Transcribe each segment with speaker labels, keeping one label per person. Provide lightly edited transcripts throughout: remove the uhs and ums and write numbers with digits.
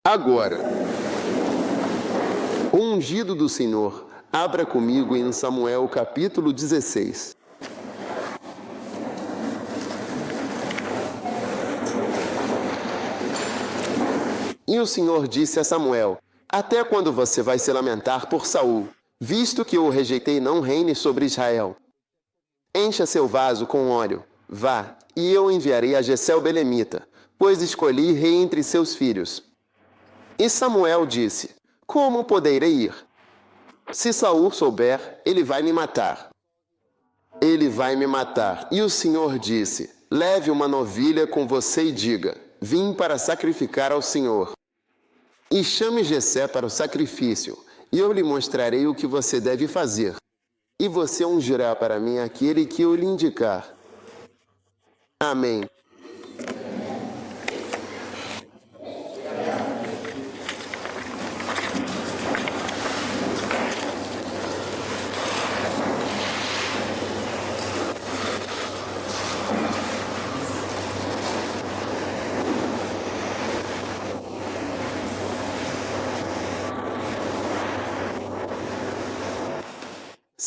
Speaker 1: Agora, o ungido do Senhor. Abra comigo em Samuel capítulo 16. E o Senhor disse a Samuel: Até quando você vai se lamentar por Saul, visto que eu o rejeitei, não reine sobre Israel? Encha seu vaso com óleo, vá, e eu enviarei a Jessé o belemita, pois escolhi rei entre seus filhos. E Samuel disse: Como poderei ir? Se Saul souber, ele vai me matar. Ele vai me matar. E o Senhor disse: Leve uma novilha com você e diga: Vim para sacrificar ao Senhor. E chame Jessé para o sacrifício, e eu lhe mostrarei o que você deve fazer. E você ungirá para mim aquele que eu lhe indicar. Amém.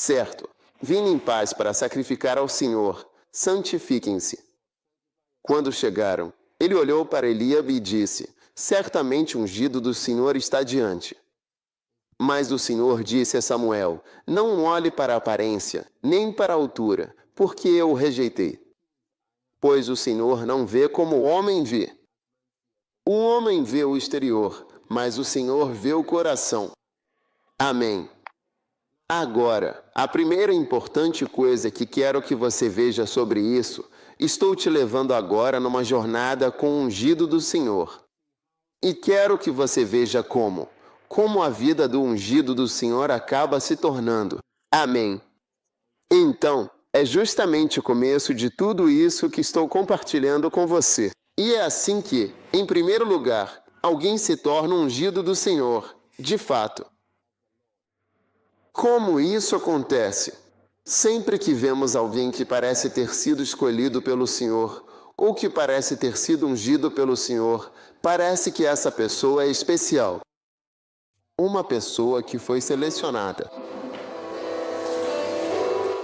Speaker 1: Certo. Vim em paz para sacrificar ao Senhor. Santifiquem-se. Quando chegaram, ele olhou para Eliabe e disse: Certamente o ungido do Senhor está diante. Mas o Senhor disse a Samuel: Não olhe para a aparência, nem para a altura, porque eu o rejeitei. Pois o Senhor não vê como o homem vê. O homem vê o exterior, mas o Senhor vê o coração. Amém. Agora, a primeira importante coisa que quero que você veja sobre isso, estou te levando agora numa jornada com o ungido do Senhor. E quero que você veja como a vida do ungido do Senhor acaba se tornando. Amém. Então, é justamente o começo de tudo isso que estou compartilhando com você. E é assim que, em primeiro lugar, alguém se torna ungido do Senhor, de fato. Como isso acontece? Sempre que vemos alguém que parece ter sido escolhido pelo Senhor, ou que parece ter sido ungido pelo Senhor, parece que essa pessoa é especial. Uma pessoa que foi selecionada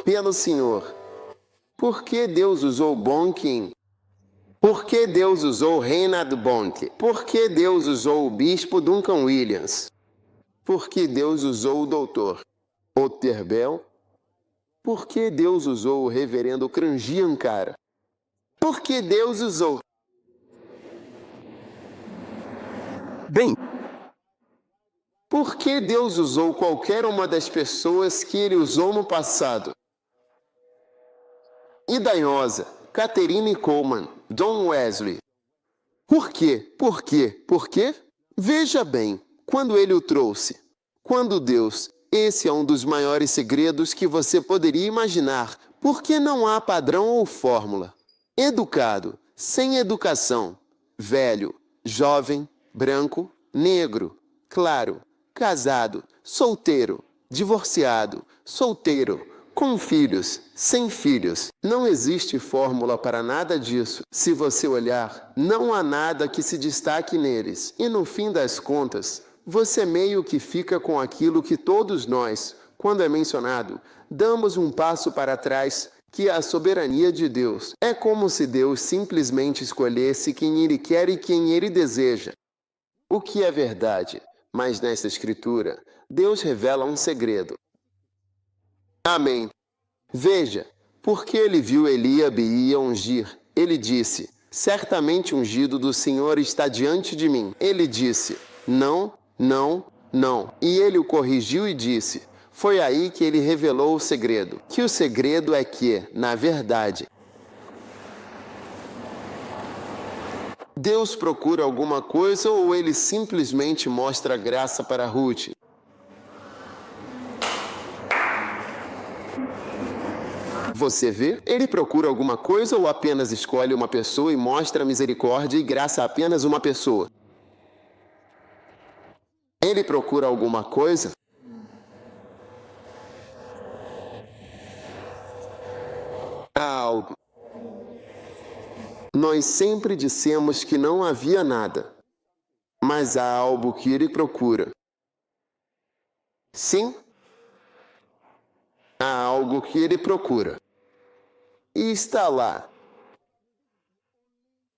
Speaker 1: pelo Senhor. Por que Deus usou Bonkin? Por que Deus usou Reinhard Bonk? Por que Deus usou o bispo Duncan Williams? Por que Deus usou o doutor Otterbell? Por que Deus usou o reverendo Cranji Ankara? Por que Deus usou? Bem, por que Deus usou qualquer uma das pessoas que ele usou no passado? Idaiosa, Catherine Coleman, John Wesley. Por quê? Por quê? Por quê? Veja bem, quando ele o trouxe. Quando Deus, esse é um dos maiores segredos que você poderia imaginar, porque não há padrão ou fórmula. Educado, sem educação, velho, jovem, branco, negro, claro, casado, solteiro, divorciado, solteiro, com filhos, sem filhos. Não existe fórmula para nada disso. Se você olhar, não há nada que se destaque neles. E no fim das contas, você meio que fica com aquilo que todos nós, quando é mencionado, damos um passo para trás, que é a soberania de Deus. É como se Deus simplesmente escolhesse quem Ele quer e quem Ele deseja. O que é verdade, mas nessa escritura, Deus revela um segredo. Amém. Veja, porque ele viu Eliabe e ia ungir, ele disse: Certamente o ungido do Senhor está diante de mim. Ele disse: Não, não, não. E ele o corrigiu e disse: Foi aí que ele revelou o segredo. Que o segredo é que, na verdade, Deus procura alguma coisa ou ele simplesmente mostra graça para Ruth? Você vê? Ele procura alguma coisa ou apenas escolhe uma pessoa e mostra misericórdia e graça a apenas uma pessoa? Ele procura alguma coisa? Há algo. Nós sempre dissemos que não havia nada. mas há algo que ele procura. Sim, há algo que ele procura. E está lá.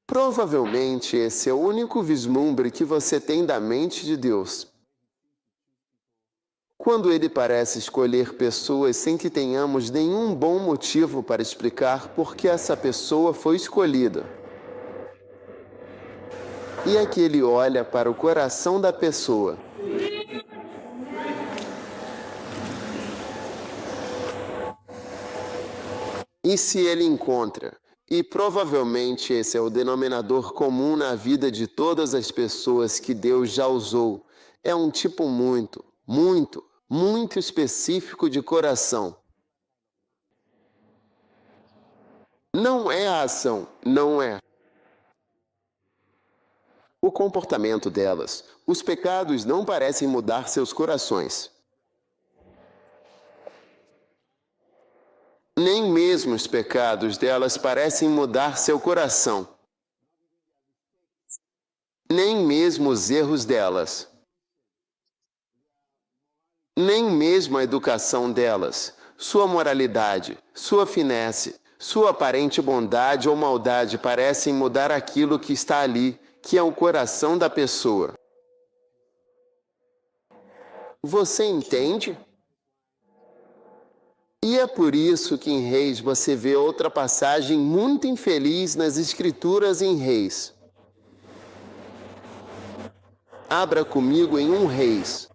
Speaker 1: Provavelmente esse é o único vislumbre que você tem da mente de Deus. Quando ele parece escolher pessoas sem que tenhamos nenhum bom motivo para explicar por que essa pessoa foi escolhida. E é que ele olha para o coração da pessoa. E se ele encontra, e provavelmente esse é o denominador comum na vida de todas as pessoas que Deus já usou, é um tipo muito específico de coração. Não é a ação, não é. O comportamento delas, os pecados não parecem mudar seus corações. Nem mesmo os pecados delas parecem mudar seu coração. Nem mesmo os erros delas. Nem mesmo a educação delas, sua moralidade, sua finesse, sua aparente bondade ou maldade parecem mudar aquilo que está ali, que é o coração da pessoa. Você entende? E é por isso que em Reis você vê outra passagem muito infeliz nas Escrituras em Reis. Abra comigo em 1 Reis.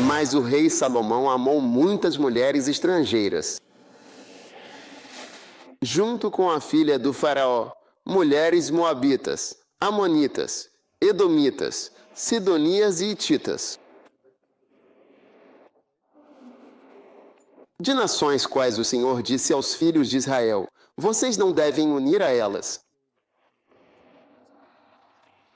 Speaker 1: Mas o rei Salomão amou muitas mulheres estrangeiras. Junto com a filha do faraó, mulheres moabitas, amonitas, edomitas, sidonias e hititas. De nações quais o Senhor disse aos filhos de Israel, vocês não devem unir a elas.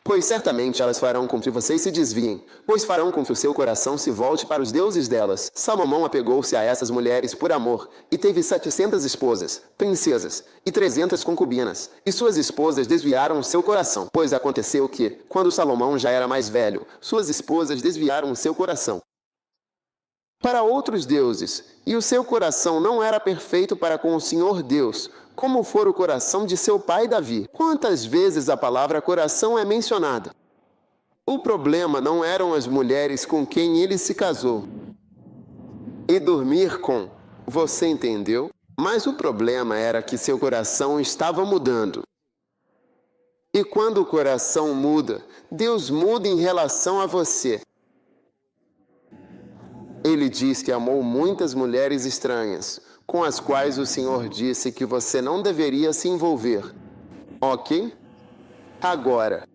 Speaker 1: Pois certamente elas farão com que vocês se desviem, pois farão com que o seu coração se volte para os deuses delas. Salomão apegou-se a essas mulheres por amor, e teve 700 esposas, princesas, e 300 concubinas, e suas esposas desviaram o seu coração. Pois aconteceu que, quando Salomão já era mais velho, suas esposas desviaram o seu coração para outros deuses, e o seu coração não era perfeito para com o Senhor Deus, como for o coração de seu pai Davi. Quantas vezes a palavra coração é mencionada? O problema não eram as mulheres com quem ele se casou e dormir com, você entendeu? Mas o problema era que seu coração estava mudando. E quando o coração muda, Deus muda em relação a você. Ele diz que amou muitas mulheres estranhas, com as quais o Senhor disse que você não deveria se envolver. Ok? Agora,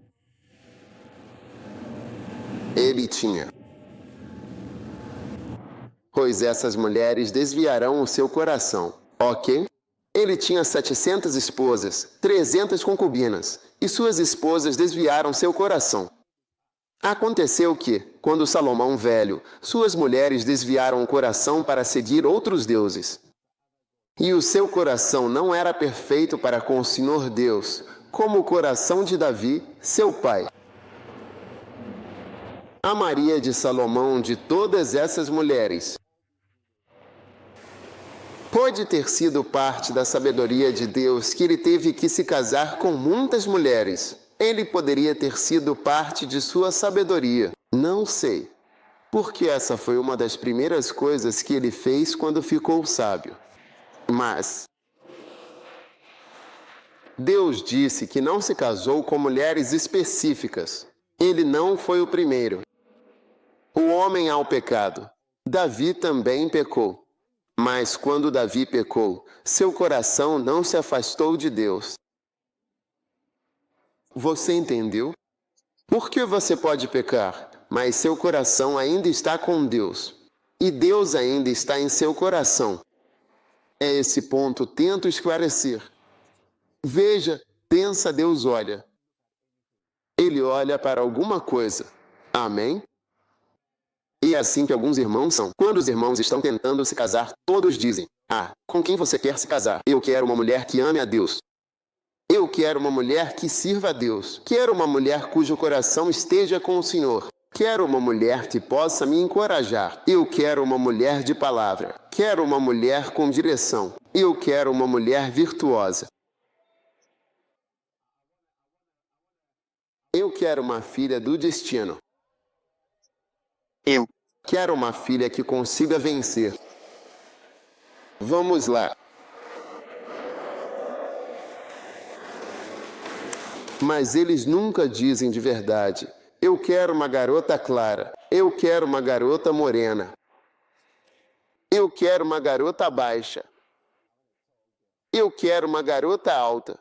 Speaker 1: ele tinha. Pois essas mulheres desviarão o seu coração. Ok? Ele tinha 700 esposas, 300 concubinas, e suas esposas desviaram seu coração. Aconteceu que, quando Salomão velho, suas mulheres desviaram o coração para seguir outros deuses. E o seu coração não era perfeito para com o Senhor Deus, como o coração de Davi, seu pai. A Maria de Salomão de todas essas mulheres pode ter sido parte da sabedoria de Deus que ele teve que se casar com muitas mulheres. Ele poderia ter sido parte de sua sabedoria. Não sei, porque essa foi uma das primeiras coisas que ele fez quando ficou sábio. Mas Deus disse que não se casou com mulheres específicas. Ele não foi o primeiro. O homem ao pecado. Davi também pecou. Mas quando Davi pecou, seu coração não se afastou de Deus. Você entendeu? Por que você pode pecar, mas seu coração ainda está com Deus? E Deus ainda está em seu coração. É esse ponto tento esclarecer. Veja, pensa, Deus olha. Ele olha para alguma coisa. Amém? E é assim que alguns irmãos são. Quando os irmãos estão tentando se casar, todos dizem: "Ah, com quem você quer se casar? Eu quero uma mulher que ame a Deus. Eu quero uma mulher que sirva a Deus. Quero uma mulher cujo coração esteja com o Senhor. Quero uma mulher que possa me encorajar. Eu quero uma mulher de palavra. Quero uma mulher com direção. Eu quero uma mulher virtuosa. Eu quero uma filha do destino. Eu quero uma filha que consiga vencer." Vamos lá. Mas eles nunca dizem de verdade: "Eu quero uma garota clara. Eu quero uma garota morena. Eu quero uma garota baixa. Eu quero uma garota alta.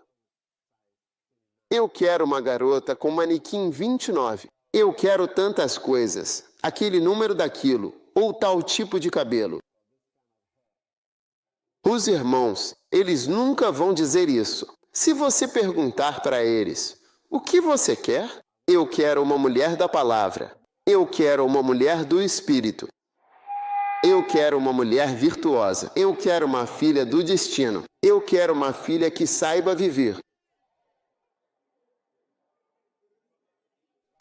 Speaker 1: Eu quero uma garota com manequim 29. Eu quero tantas coisas. Aquele número daquilo, ou tal tipo de cabelo." Os irmãos, eles nunca vão dizer isso. Se você perguntar para eles: "O que você quer?" "Eu quero uma mulher da palavra. Eu quero uma mulher do Espírito. Eu quero uma mulher virtuosa. Eu quero uma filha do destino. Eu quero uma filha que saiba viver."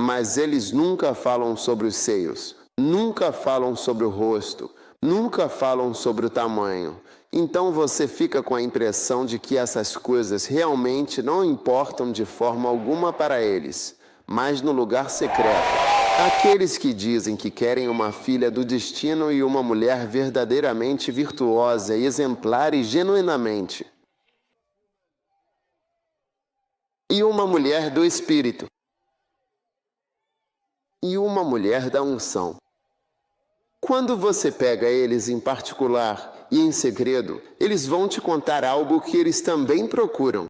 Speaker 1: Mas eles nunca falam sobre os seios, nunca falam sobre o rosto, nunca falam sobre o tamanho. Então você fica com a impressão de que essas coisas realmente não importam de forma alguma para eles. Mas no lugar secreto, aqueles que dizem que querem uma filha do destino e uma mulher verdadeiramente virtuosa, exemplar e genuinamente. E uma mulher do Espírito. E uma mulher da unção. Quando você pega eles em particular e em segredo, eles vão te contar algo que eles também procuram.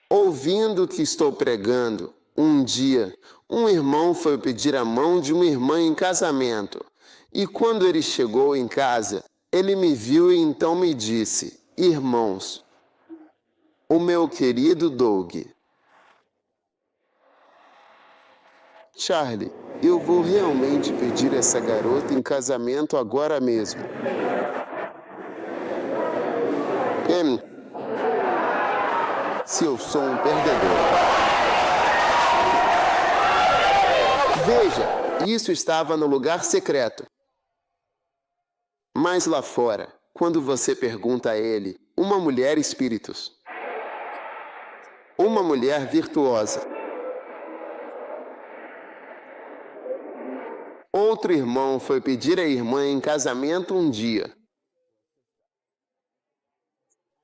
Speaker 1: Ouvindo o que estou pregando, um dia, um irmão foi pedir a mão de uma irmã em casamento. E quando ele chegou em casa, ele me viu e então me disse: "Irmãos, o meu querido Doug, Charlie, eu vou realmente pedir essa garota em casamento agora mesmo." Se eu sou um perdedor. Veja, isso estava no lugar secreto. Mas lá fora, quando você pergunta a ele, uma mulher espíritos, uma mulher virtuosa. Outro irmão foi pedir a irmã em casamento um dia.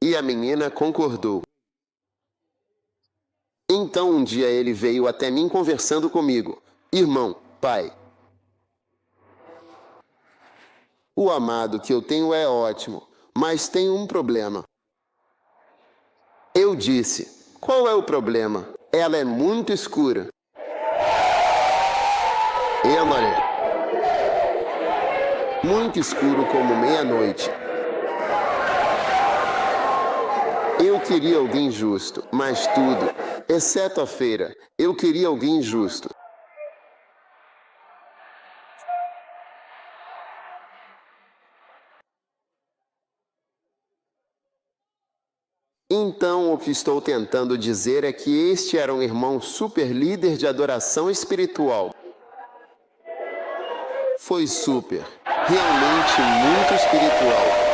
Speaker 1: E a menina concordou. Então um dia ele veio até mim conversando comigo: "Irmão, pai, o amado que eu tenho é ótimo, mas tem um problema." Eu disse: "Qual é o problema?" "Ela é muito escura." Emily, muito escuro como meia-noite. Eu queria alguém justo, mas tudo, exceto a feira, eu queria alguém justo. Então, o que estou tentando dizer é que este era um irmão super líder de adoração espiritual. Foi super, realmente muito espiritual.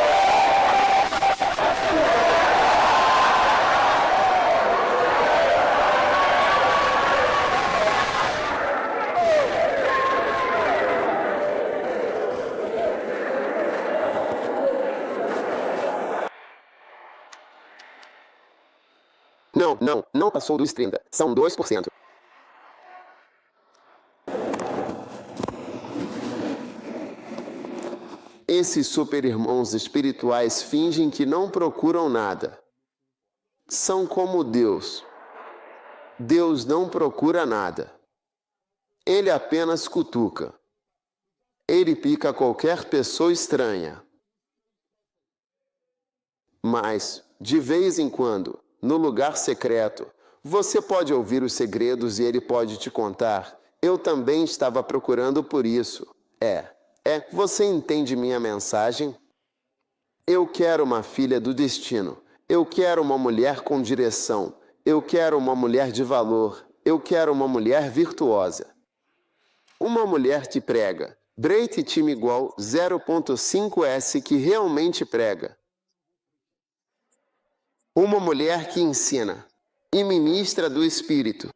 Speaker 1: Não passou dos 30. São 2%. Esses super-irmãos espirituais fingem que não procuram nada. São como Deus. Deus não procura nada. Ele apenas cutuca. Ele pica qualquer pessoa estranha. Mas, de vez em quando, no lugar secreto, você pode ouvir os segredos e ele pode te contar. Eu também estava procurando por isso. Você entende minha mensagem? Eu quero uma filha do destino. Eu quero uma mulher com direção. Eu quero uma mulher de valor. Eu quero uma mulher virtuosa. Uma mulher que prega. Breit time igual 0.5S que realmente prega. Uma mulher que ensina e ministra do Espírito.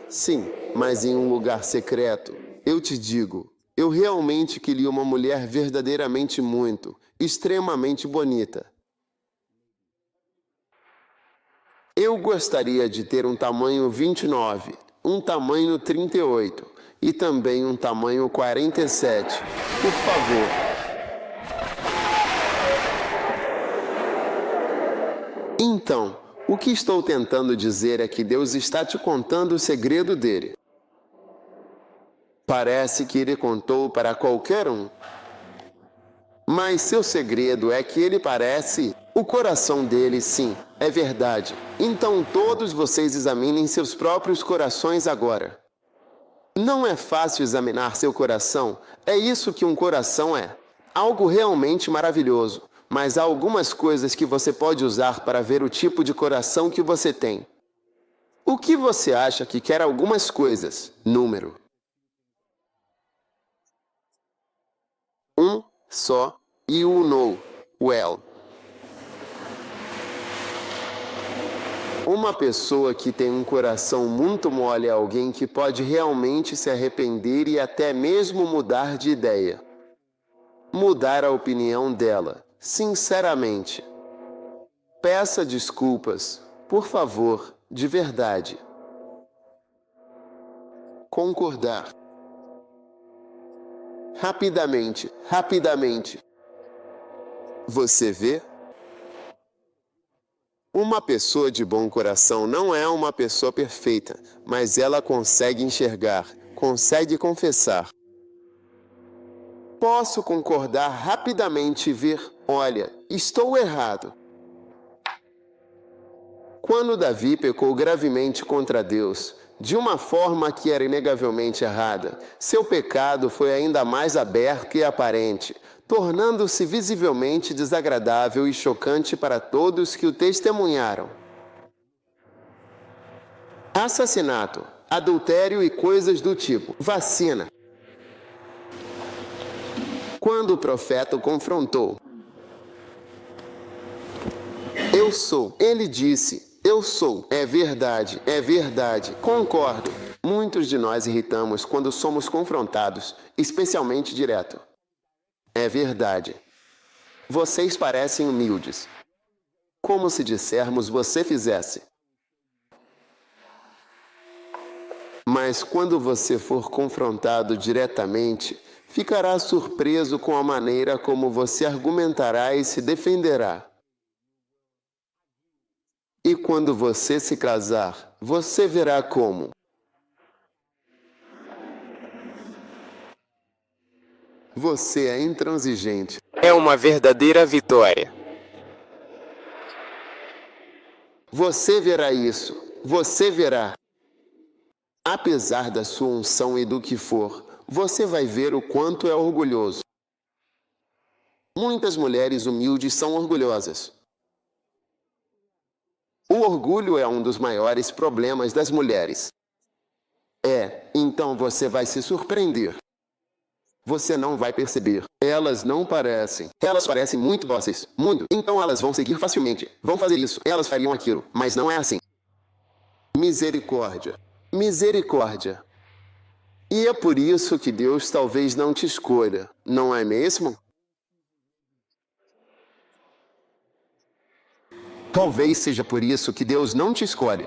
Speaker 1: Sim, mas em um lugar secreto. Eu te digo, eu realmente queria uma mulher verdadeiramente extremamente bonita. Eu gostaria de ter um tamanho 29, um tamanho 38 e também um tamanho 47. Por favor. Então, o que estou tentando dizer é que Deus está te contando o segredo dele. Parece que ele contou para qualquer um. Mas seu segredo é que ele parece o coração dele, sim, é verdade. Então todos vocês examinem seus próprios corações agora. Não é fácil examinar seu coração, é isso que um coração é. Algo realmente maravilhoso. Mas há algumas coisas que você pode usar para ver o tipo de coração que você tem. O que você acha que quer algumas coisas? Número. 1 só e o no. Well. Uma pessoa que tem um coração muito mole é alguém que pode realmente se arrepender e até mesmo mudar de ideia. Mudar a opinião dela. Sinceramente. Peça desculpas, por favor, de verdade. Concordar. Rapidamente. Você vê? Uma pessoa de bom coração não é uma pessoa perfeita, mas ela consegue enxergar, consegue confessar. Posso concordar rapidamente e ver, olha, estou errado. Quando Davi pecou gravemente contra Deus, de uma forma que era inegavelmente errada, seu pecado foi ainda mais aberto e aparente, tornando-se visivelmente desagradável e chocante para todos que o testemunharam. Assassinato, adultério e coisas do tipo, vacina. Quando o profeta o confrontou, eu sou, ele disse, eu sou, é verdade, concordo. Muitos de nós irritamos quando somos confrontados, especialmente direto. É verdade. Vocês parecem humildes. Como se dissermos você fizesse. Mas quando você for confrontado diretamente, ficará surpreso com a maneira como você argumentará e se defenderá. E quando você se casar, você verá como. Você é intransigente. É uma verdadeira vitória. Você verá isso. Você verá. Apesar da sua unção e do que for, você vai ver o quanto é orgulhoso. Muitas mulheres humildes são orgulhosas. O orgulho é um dos maiores problemas das mulheres. Então você vai se surpreender. Você não vai perceber. Elas não parecem. Elas parecem muito dóceis. Muito. Então elas vão seguir facilmente. Vão fazer isso. Elas fariam aquilo. Mas não é assim. Misericórdia. Misericórdia. E é por isso que Deus talvez não te escolha. Não é mesmo? Talvez seja por isso que Deus não te escolhe.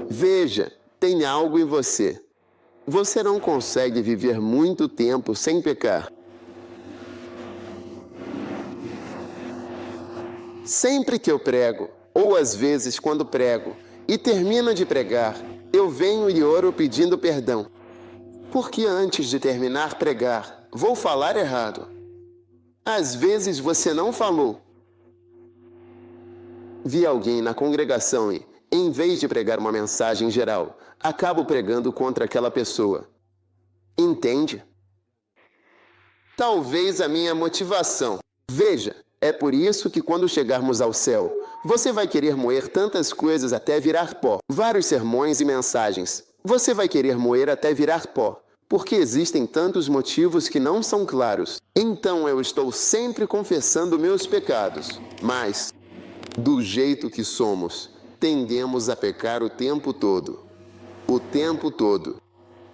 Speaker 1: Veja, tem algo em você. Você não consegue viver muito tempo sem pecar. Sempre que eu prego, ou às vezes quando prego, e termino de pregar, eu venho e oro pedindo perdão. Porque antes de terminar pregar, vou falar errado. Às vezes você não falou. Vi alguém na congregação e, em vez de pregar uma mensagem geral, acabo pregando contra aquela pessoa. Entende? Talvez a minha motivação. Veja, é por isso que quando chegarmos ao céu, você vai querer moer tantas coisas até virar pó. Vários sermões e mensagens. Você vai querer moer até virar pó. Porque existem tantos motivos que não são claros. Então eu estou sempre confessando meus pecados. Mas, do jeito que somos, tendemos a pecar o tempo todo. O tempo todo.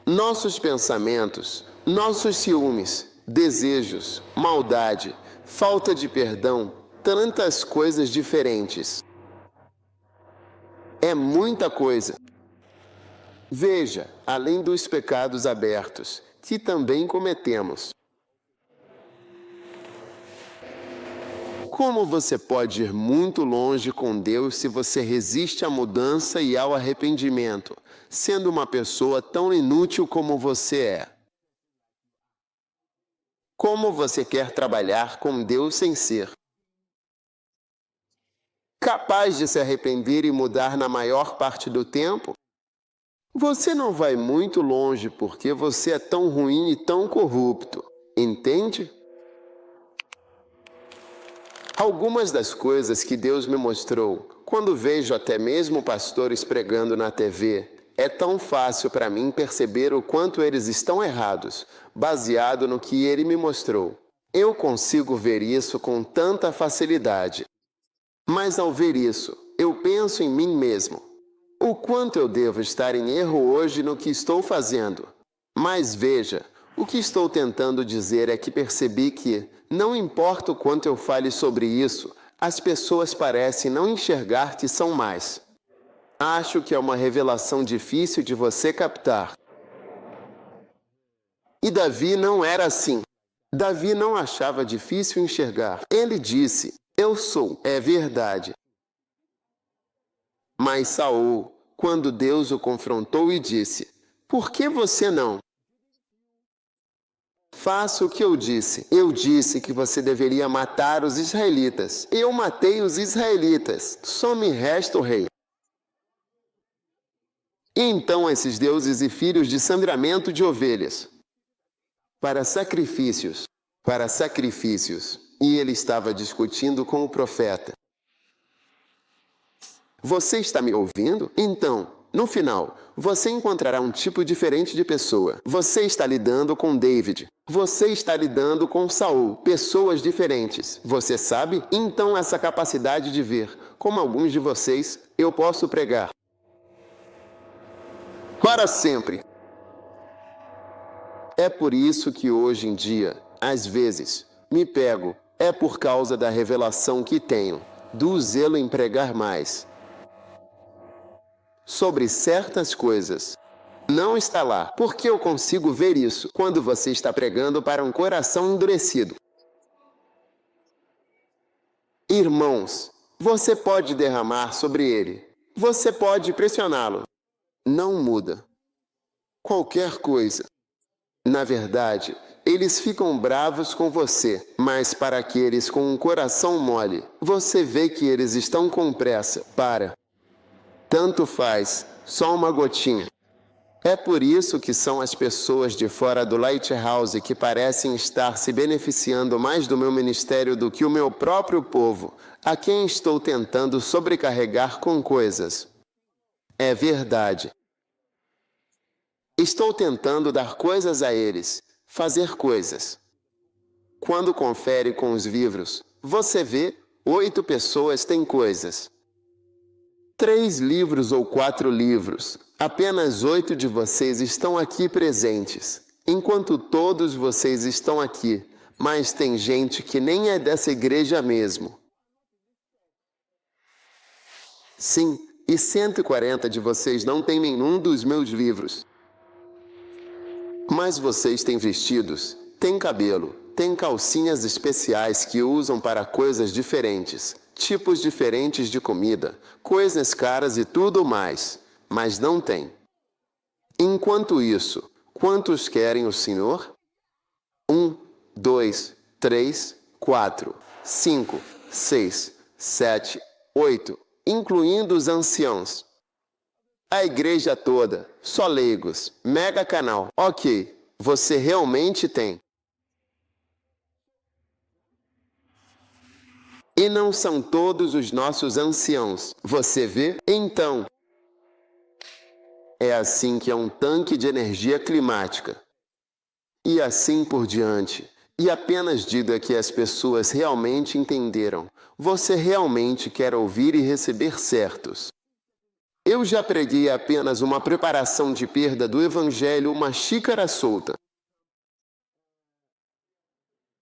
Speaker 1: Nossos pensamentos, nossos ciúmes, desejos, maldade, falta de perdão, tantas coisas diferentes. É muita coisa. Veja, além dos pecados abertos, que também cometemos. Como você pode ir muito longe com Deus se você resiste à mudança e ao arrependimento, sendo uma pessoa tão inútil como você é? Como você quer trabalhar com Deus sem ser capaz de se arrepender e mudar na maior parte do tempo? Você não vai muito longe porque você é tão ruim e tão corrupto, entende? Algumas das coisas que Deus me mostrou, quando vejo até mesmo pastores pregando na TV, é tão fácil para mim perceber o quanto eles estão errados, baseado no que Ele me mostrou. Eu consigo ver isso com tanta facilidade. Mas ao ver isso, eu penso em mim mesmo. O quanto eu devo estar em erro hoje no que estou fazendo. Mas veja, o que estou tentando dizer é que percebi que, não importa o quanto eu fale sobre isso, as pessoas parecem não enxergar que são mais. Acho que é uma revelação difícil de você captar. E Davi não era assim. Davi não achava difícil enxergar. Ele disse, eu sou, é verdade. Mas Saul, quando Deus o confrontou e disse, por que você não? Faça o que eu disse. Eu disse que você deveria matar os israelitas. Eu matei os israelitas. Só me resta o rei. E então esses deuses e filhos de sangramento de ovelhas. Para sacrifícios. E ele estava discutindo com o profeta. Você está me ouvindo? Então, no final, você encontrará um tipo diferente de pessoa. Você está lidando com David. Você está lidando com Saul. Pessoas diferentes. Você sabe? Então essa capacidade de ver, como alguns de vocês, eu posso pregar. Para sempre. É por isso que hoje em dia, às vezes, me pego. É por causa da revelação que tenho, do zelo em pregar mais. Sobre certas coisas. Não está lá, porque eu consigo ver isso quando você está pregando para um coração endurecido. Irmãos, você pode derramar sobre ele. Você pode pressioná-lo. Não muda. Qualquer coisa. Na verdade, eles ficam bravos com você, mas para aqueles com um coração mole, você vê que eles estão com pressa. Tanto faz, só uma gotinha. É por isso que são as pessoas de fora do Lighthouse que parecem estar se beneficiando mais do meu ministério do que o meu próprio povo, a quem estou tentando sobrecarregar com coisas. É verdade. Estou tentando dar coisas a eles, fazer coisas. Quando confere com os livros, você vê, 8 pessoas têm coisas. 3 livros ou 4 livros. Apenas 8 de vocês estão aqui presentes, enquanto todos vocês estão aqui, mas tem gente que nem é dessa igreja mesmo. Sim, e 140 de vocês não têm nenhum dos meus livros. Mas vocês têm vestidos, têm cabelo, têm calcinhas especiais que usam para coisas diferentes, tipos diferentes de comida, coisas caras e tudo mais, mas não têm. Enquanto isso, quantos querem o Senhor? 1, 2, 3, 4, 5, 6, 7, 8, incluindo os anciãos. A igreja toda, só leigos, mega canal. Ok, você realmente tem. E não são todos os nossos anciãos. Você vê? Então, é assim que é um tanque de energia climática. E assim por diante. E apenas diga que as pessoas realmente entenderam. Você realmente quer ouvir e receber certos. Eu já preguei apenas uma preparação de perda do Evangelho, uma xícara solta.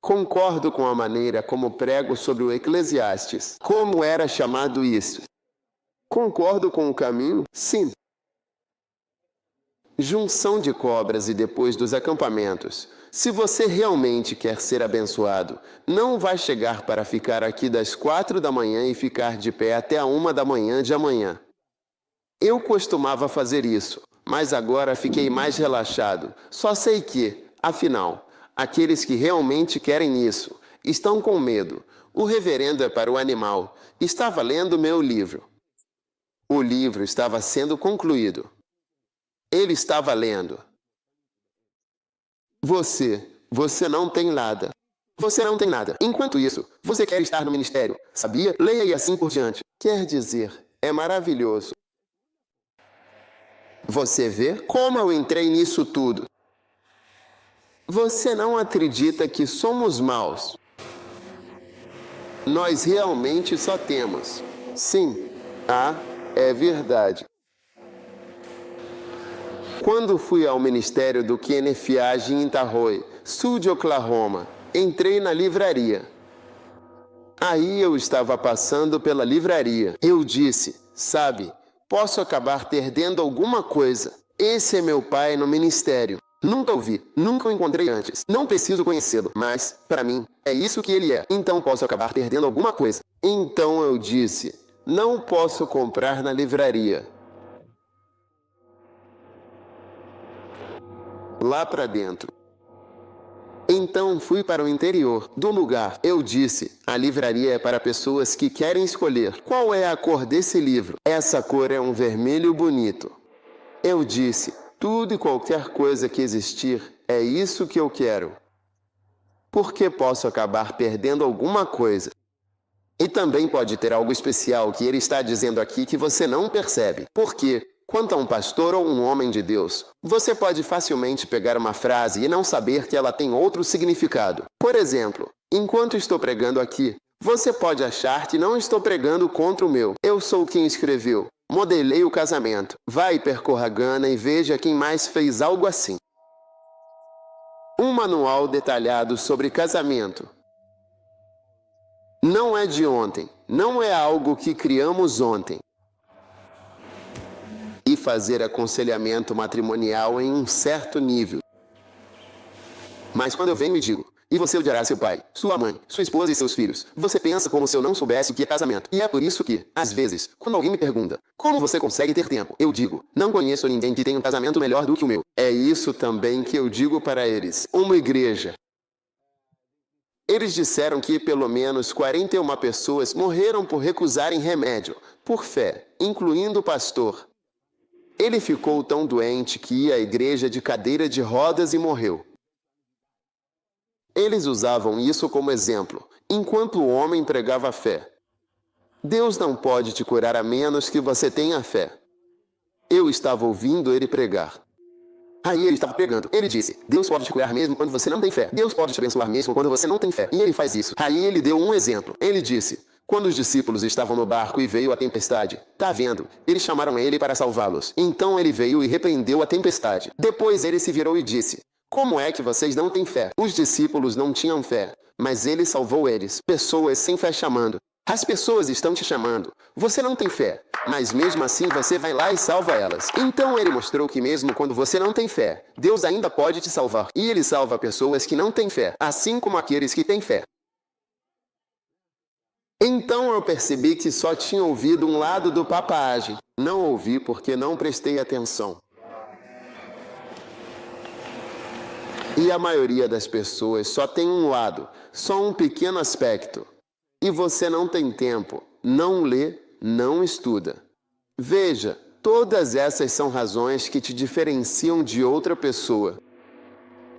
Speaker 1: Concordo com a maneira como prego sobre o Eclesiastes. Como era chamado isso? Concordo com o caminho? Sim. Junção de cobras e depois dos acampamentos. Se você realmente quer ser abençoado, não vai chegar para ficar aqui das 4 da manhã e ficar de pé até a 1 da manhã de amanhã. Eu costumava fazer isso, mas agora fiquei mais relaxado. Só sei que, afinal, aqueles que realmente querem isso estão com medo. O reverendo é para o animal. Estava lendo meu livro. O livro estava sendo concluído. Ele estava lendo. Você não tem nada. Você não tem nada. Enquanto isso, você quer estar no ministério. Sabia? Leia e assim por diante. Quer dizer, é maravilhoso. Você vê como eu entrei nisso tudo? Você não acredita que somos maus? Nós realmente só temos. Sim. É verdade. Quando fui ao ministério do QNFAG em Tahoe, sul de Oklahoma, entrei na livraria. Aí eu estava passando pela livraria. Eu disse, sabe, posso acabar perdendo alguma coisa. Esse é meu pai no ministério. Nunca o vi, nunca o encontrei antes. Não preciso conhecê-lo, mas, para mim, é isso que ele é. Então posso acabar perdendo alguma coisa. Então eu disse, não posso comprar na livraria. Lá para dentro. Então fui para o interior do lugar. Eu disse, a livraria é para pessoas que querem escolher. Qual é a cor desse livro? Essa cor é um vermelho bonito. Eu disse, tudo e qualquer coisa que existir, é isso que eu quero. Porque posso acabar perdendo alguma coisa. E também pode ter algo especial que ele está dizendo aqui que você não percebe. Por quê? Quanto a um pastor ou um homem de Deus, você pode facilmente pegar uma frase e não saber que ela tem outro significado. Por exemplo, enquanto estou pregando aqui, você pode achar que não estou pregando contra o meu. Eu sou quem escreveu. Modelei o casamento. Vai e percorra Gana e veja quem mais fez algo assim. Um manual detalhado sobre casamento. Não é de ontem. Não é algo que criamos ontem. E fazer aconselhamento matrimonial em um certo nível. Mas quando eu venho e digo, e você odiará seu pai, sua mãe, sua esposa e seus filhos, você pensa como se eu não soubesse o que é casamento. E é por isso que, às vezes, quando alguém me pergunta, como você consegue ter tempo? Eu digo, não conheço ninguém que tenha um casamento melhor do que o meu. É isso também que eu digo para eles. Uma igreja. Eles disseram que pelo menos 41 pessoas morreram por recusarem remédio, por fé, incluindo o pastor. Ele ficou tão doente que ia à igreja de cadeira de rodas e morreu. Eles usavam isso como exemplo, enquanto o homem pregava fé. Deus não pode te curar a menos que você tenha fé. Eu estava ouvindo ele pregar. Aí ele estava pregando. Ele disse, Deus pode te curar mesmo quando você não tem fé. Deus pode te abençoar mesmo quando você não tem fé. E ele faz isso. Aí ele deu um exemplo. Ele disse, quando os discípulos estavam no barco e veio a tempestade, tá vendo? Eles chamaram ele para salvá-los. Então ele veio e repreendeu a tempestade. Depois ele se virou e disse, como é que vocês não têm fé? Os discípulos não tinham fé, mas ele salvou eles. Pessoas sem fé chamando. As pessoas estão te chamando. Você não tem fé, mas mesmo assim você vai lá e salva elas. Então ele mostrou que mesmo quando você não tem fé, Deus ainda pode te salvar. E ele salva pessoas que não têm fé, assim como aqueles que têm fé. Então eu percebi que só tinha ouvido um lado do papagem. Não ouvi porque não prestei atenção. E a maioria das pessoas só tem um lado, só um pequeno aspecto. E você não tem tempo, não lê, não estuda. Veja, todas essas são razões que te diferenciam de outra pessoa.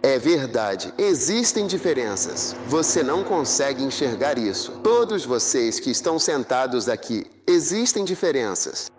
Speaker 1: É verdade, existem diferenças. Você não consegue enxergar isso. Todos vocês que estão sentados aqui, existem diferenças.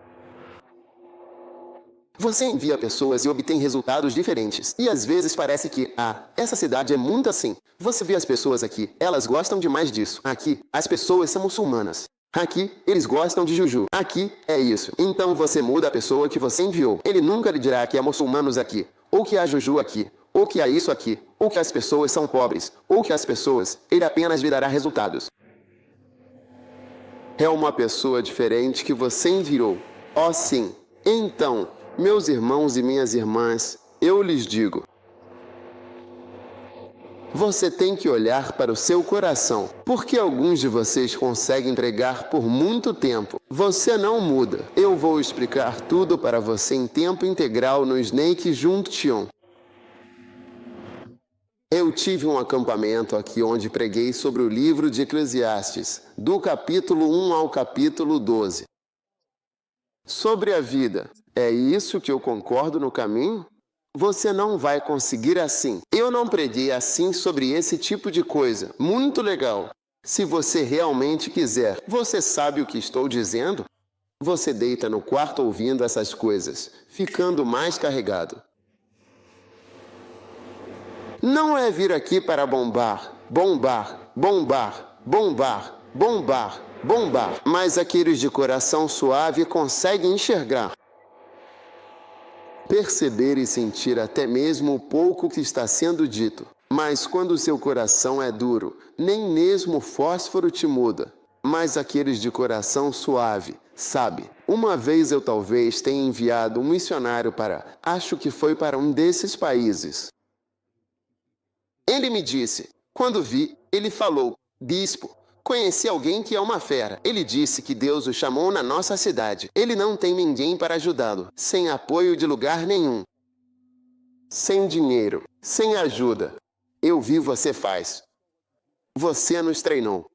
Speaker 1: Você envia pessoas e obtém resultados diferentes. E às vezes parece que, essa cidade é muito assim. Você vê as pessoas aqui, elas gostam demais disso. Aqui, as pessoas são muçulmanas. Aqui, eles gostam de juju. Aqui, é isso. Então você muda a pessoa que você enviou. Ele nunca lhe dirá que há muçulmanos aqui, ou que há juju aqui, ou que há isso aqui, ou que as pessoas são pobres, ou que as pessoas, ele apenas lhe dará resultados. É uma pessoa diferente que você enviou. Oh sim. Então, meus irmãos e minhas irmãs, eu lhes digo, você tem que olhar para o seu coração, porque alguns de vocês conseguem pregar por muito tempo. Você não muda. Eu vou explicar tudo para você em tempo integral no Snake Junction. Eu tive um acampamento aqui onde preguei sobre o livro de Eclesiastes, do capítulo 1 ao capítulo 12. Sobre a vida. É isso que eu concordo no caminho? Você não vai conseguir assim. Eu não preguei assim sobre esse tipo de coisa. Muito legal. Se você realmente quiser, você sabe o que estou dizendo? Você deita no quarto ouvindo essas coisas, ficando mais carregado. Não é vir aqui para bombar, bombar, bombar, bombar, bombar, bombar. Mas aqueles de coração suave conseguem enxergar, perceber e sentir até mesmo o pouco que está sendo dito. Mas quando seu coração é duro, nem mesmo o fósforo te muda. Mas aqueles de coração suave, sabe? Uma vez eu talvez tenha enviado um missionário acho que foi para um desses países. Ele me disse, quando vi, ele falou, bispo, conheci alguém que é uma fera. Ele disse que Deus o chamou na nossa cidade. Ele não tem ninguém para ajudá-lo, sem apoio de lugar nenhum. Sem dinheiro, sem ajuda. Eu vi você faz. Você nos treinou.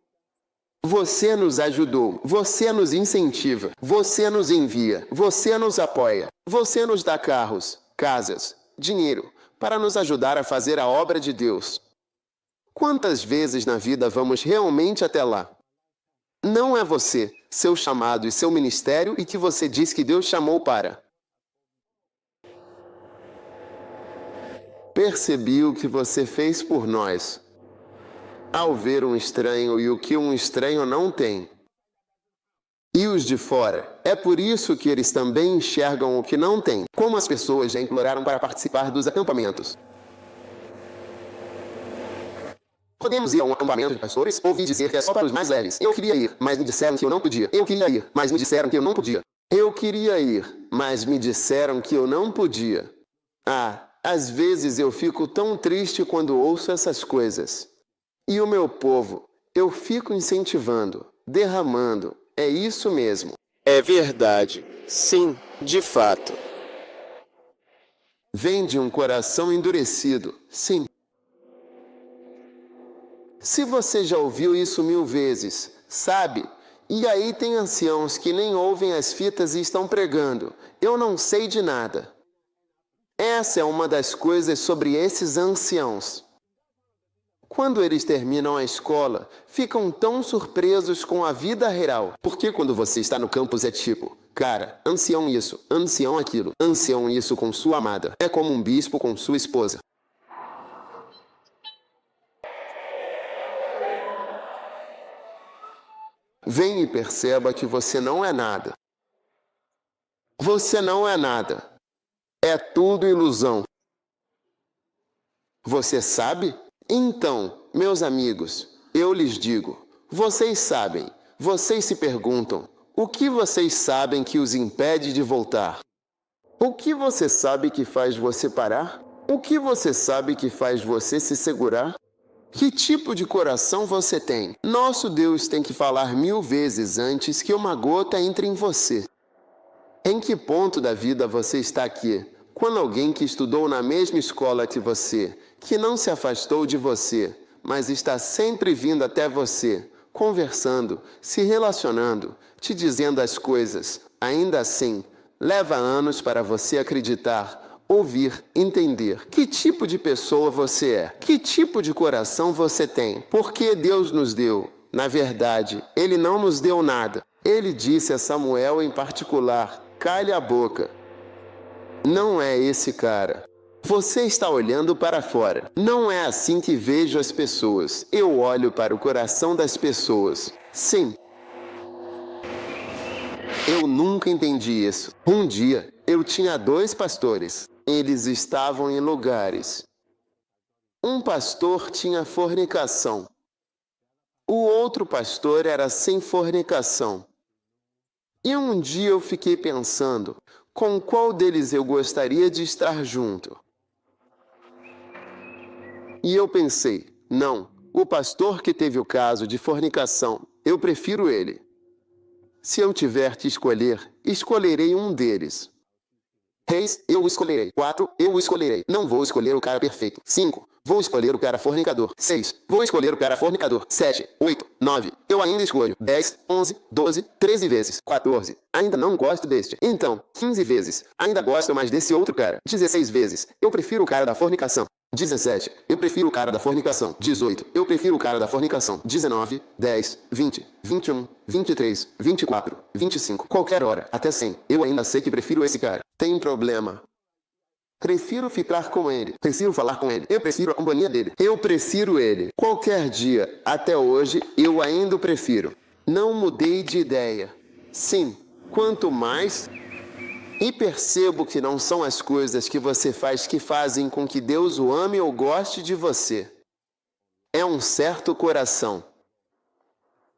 Speaker 1: Você nos ajudou. Você nos incentiva. Você nos envia. Você nos apoia. Você nos dá carros, casas, dinheiro, para nos ajudar a fazer a obra de Deus. Quantas vezes na vida vamos realmente até lá? Não é você, seu chamado e seu ministério e que você diz que Deus chamou para. Percebi o que você fez por nós. Ao ver um estranho e o que um estranho não tem. E os de fora, é por isso que eles também enxergam o que não têm. Como as pessoas já imploraram para participar dos acampamentos. Podemos ir a um acampamento de pastores? Ouvi dizer que é só para os mais leves. Eu queria ir, mas me disseram que eu não podia. Eu queria ir, mas me disseram que eu não podia. Eu queria ir, mas me disseram que eu não podia. Às vezes eu fico tão triste quando ouço essas coisas. E o meu povo, eu fico incentivando, derramando. É isso mesmo. É verdade. Sim, de fato. Vem de um coração endurecido. Sim. Se você já ouviu isso 1000 vezes, sabe? E aí tem anciãos que nem ouvem as fitas e estão pregando. Eu não sei de nada. Essa é uma das coisas sobre esses anciãos. Quando eles terminam a escola, ficam tão surpresos com a vida real. Porque quando você está no campus é tipo, cara, ancião isso, ancião aquilo, ancião isso com sua amada. É como um bispo com sua esposa. Vem e perceba que você não é nada. Você não é nada. É tudo ilusão. Você sabe? Então, meus amigos, eu lhes digo, vocês sabem, Vocês se perguntam, o que vocês sabem que os impede de voltar? O que você sabe que faz você parar? O que você sabe que faz você se segurar? Que tipo de coração você tem? Nosso Deus tem que falar 1000 vezes antes que uma gota entre em você. Em que ponto da vida você está aqui? Quando alguém que estudou na mesma escola que você, que não se afastou de você, mas está sempre vindo até você, conversando, se relacionando, te dizendo as coisas, ainda assim, leva anos para você acreditar, ouvir, entender que tipo de pessoa você é, que tipo de coração você tem, porque Deus nos deu. Na verdade, Ele não nos deu nada. Ele disse a Samuel em particular, cale a boca. Não é esse cara. Você está olhando para fora. Não é assim que vejo as pessoas. Eu olho para o coração das pessoas. Sim. Eu nunca entendi isso. Um dia, eu tinha 2 pastores. Eles estavam em lugares. Um pastor tinha fornicação. O outro pastor era sem fornicação. E um dia eu fiquei pensando, com qual deles eu gostaria de estar junto? E eu pensei, não, o pastor que teve o caso de fornicação, eu prefiro ele. Se eu tiver que escolher, escolherei um deles. 3, eu escolherei. 4, eu escolherei. Não vou escolher o cara perfeito. 5, vou escolher o cara fornicador. 6, vou escolher o cara fornicador. 7, 8, 9, eu ainda escolho. 10, 11, 12, 13 vezes. 14, ainda não gosto deste. Então, 15 vezes, ainda gosto mais desse outro cara. 16 vezes, eu prefiro o cara da fornicação. 17, eu prefiro o cara da fornicação. 18, eu prefiro o cara da fornicação. 19, 10, 20, 21, 23, 24, 25, qualquer hora, até 100. Eu ainda sei que prefiro esse cara. Tem problema. Prefiro ficar com ele. Prefiro falar com ele. Eu prefiro a companhia dele. Eu prefiro ele. Qualquer dia, até hoje, eu ainda o prefiro. Não mudei de ideia. Sim, quanto mais... E percebo que não são as coisas que você faz que fazem com que Deus o ame ou goste de você. É um certo coração.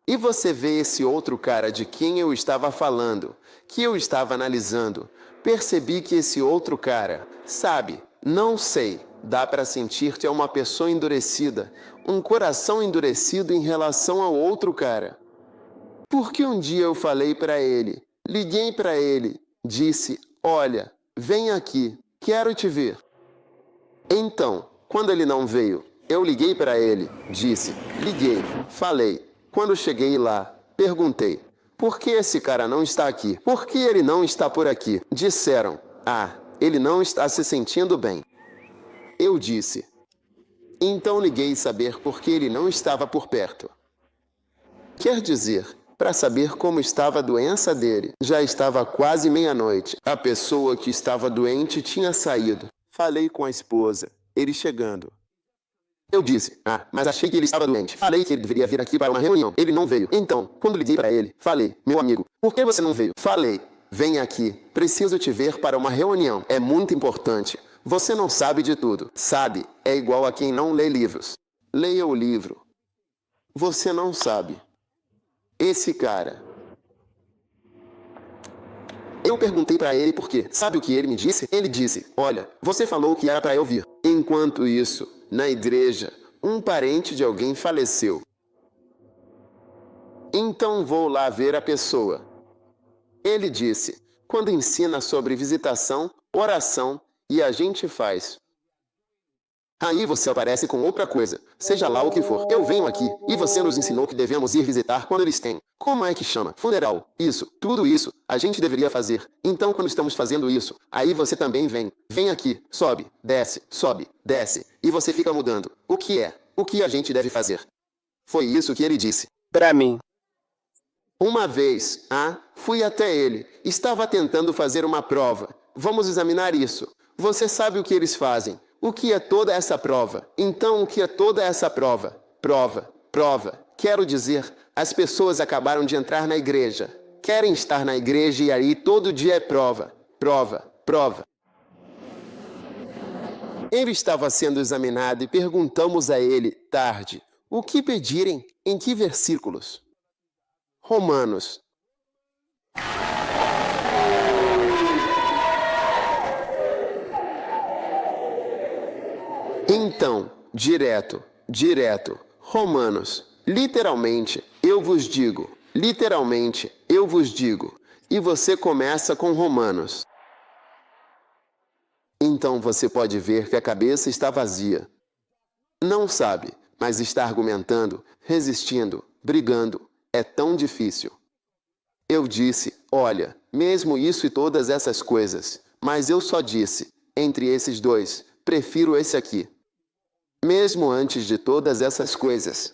Speaker 1: E você vê esse outro cara de quem eu estava falando, que eu estava analisando. Percebi que esse outro cara, sabe, não sei, dá para sentir que é uma pessoa endurecida, um coração endurecido em relação ao outro cara. Porque um dia eu falei para ele, liguei para ele, disse, olha, vem aqui, quero te ver. Então, quando ele não veio, eu liguei para ele, disse, liguei, falei. Quando cheguei lá, perguntei, por que esse cara não está aqui? Por que ele não está por aqui? Disseram, ele não está se sentindo bem. Eu disse, então liguei saber por que ele não estava por perto. Quer dizer, para saber como estava a doença dele. Já estava quase meia-noite. A pessoa que estava doente tinha saído. Falei com a esposa, ele chegando. Eu disse, mas achei que ele estava doente. Falei que ele deveria vir aqui para uma reunião. Ele não veio. Então, quando liguei para ele, falei, meu amigo, por que você não veio? Falei, vem aqui, preciso te ver para uma reunião. É muito importante. Você não sabe de tudo. Sabe, é igual a quem não lê livros. Leia o livro. Você não sabe. Esse cara. Eu perguntei para ele por quê. Sabe o que ele me disse? Ele disse, olha, você falou que era para eu vir. Enquanto isso, na igreja, um parente de alguém faleceu. Então vou lá ver a pessoa. Ele disse, quando ensina sobre visitação, oração, e a gente faz. Aí você aparece com outra coisa, seja lá o que for. Eu venho aqui, e você nos ensinou que devemos ir visitar quando eles têm. Como é que chama? Funeral. Isso, tudo isso, a gente deveria fazer. Então quando estamos fazendo isso, aí você também vem. Vem aqui, sobe, desce, e você fica mudando. O que é? O que a gente deve fazer? Foi isso que ele disse. Para mim. Uma vez, fui até ele. Estava tentando fazer uma prova. Vamos examinar isso. Você sabe o que eles fazem. O que é toda essa prova? Então, o que é toda essa prova? Prova. Quero dizer, as pessoas acabaram de entrar na igreja. Querem estar na igreja e aí todo dia é prova. Ele estava sendo examinado e perguntamos a ele, tarde, o que pedirem? Em que versículos? Romanos. Então, direto, Romanos. Literalmente, eu vos digo. E você começa com Romanos. Então você pode ver que a cabeça está vazia. Não sabe, mas está argumentando, resistindo, brigando. É tão difícil. Eu disse, olha, mesmo isso e todas essas coisas, mas eu só disse, entre esses dois, prefiro esse aqui. Mesmo antes de todas essas coisas.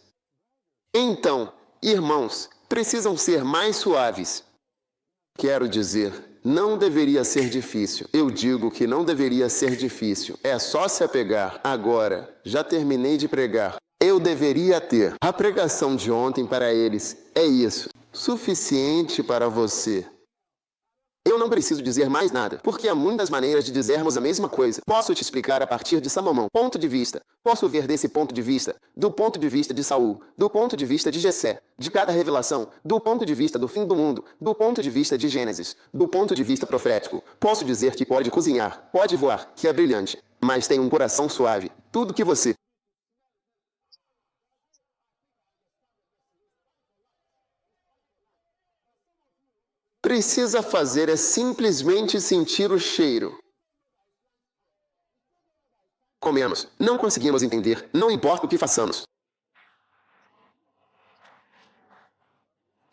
Speaker 1: Então, irmãos, precisam ser mais suaves. Quero dizer, não deveria ser difícil. Eu digo que não deveria ser difícil. É só se apegar. Agora, já terminei de pregar. Eu deveria ter. A pregação de ontem para eles é isso. Suficiente para você. Eu não preciso dizer mais nada, porque há muitas maneiras de dizermos a mesma coisa. Posso te explicar a partir de Salomão. Ponto de vista. Posso ver desse ponto de vista, do ponto de vista de Saul, do ponto de vista de Jessé, de cada revelação, do ponto de vista do fim do mundo, do ponto de vista de Gênesis, do ponto de vista profético. Posso dizer que pode cozinhar, pode voar, que é brilhante, mas tem um coração suave. Tudo que você precisa fazer é simplesmente sentir o cheiro. Comemos, não conseguimos entender, não importa o que façamos.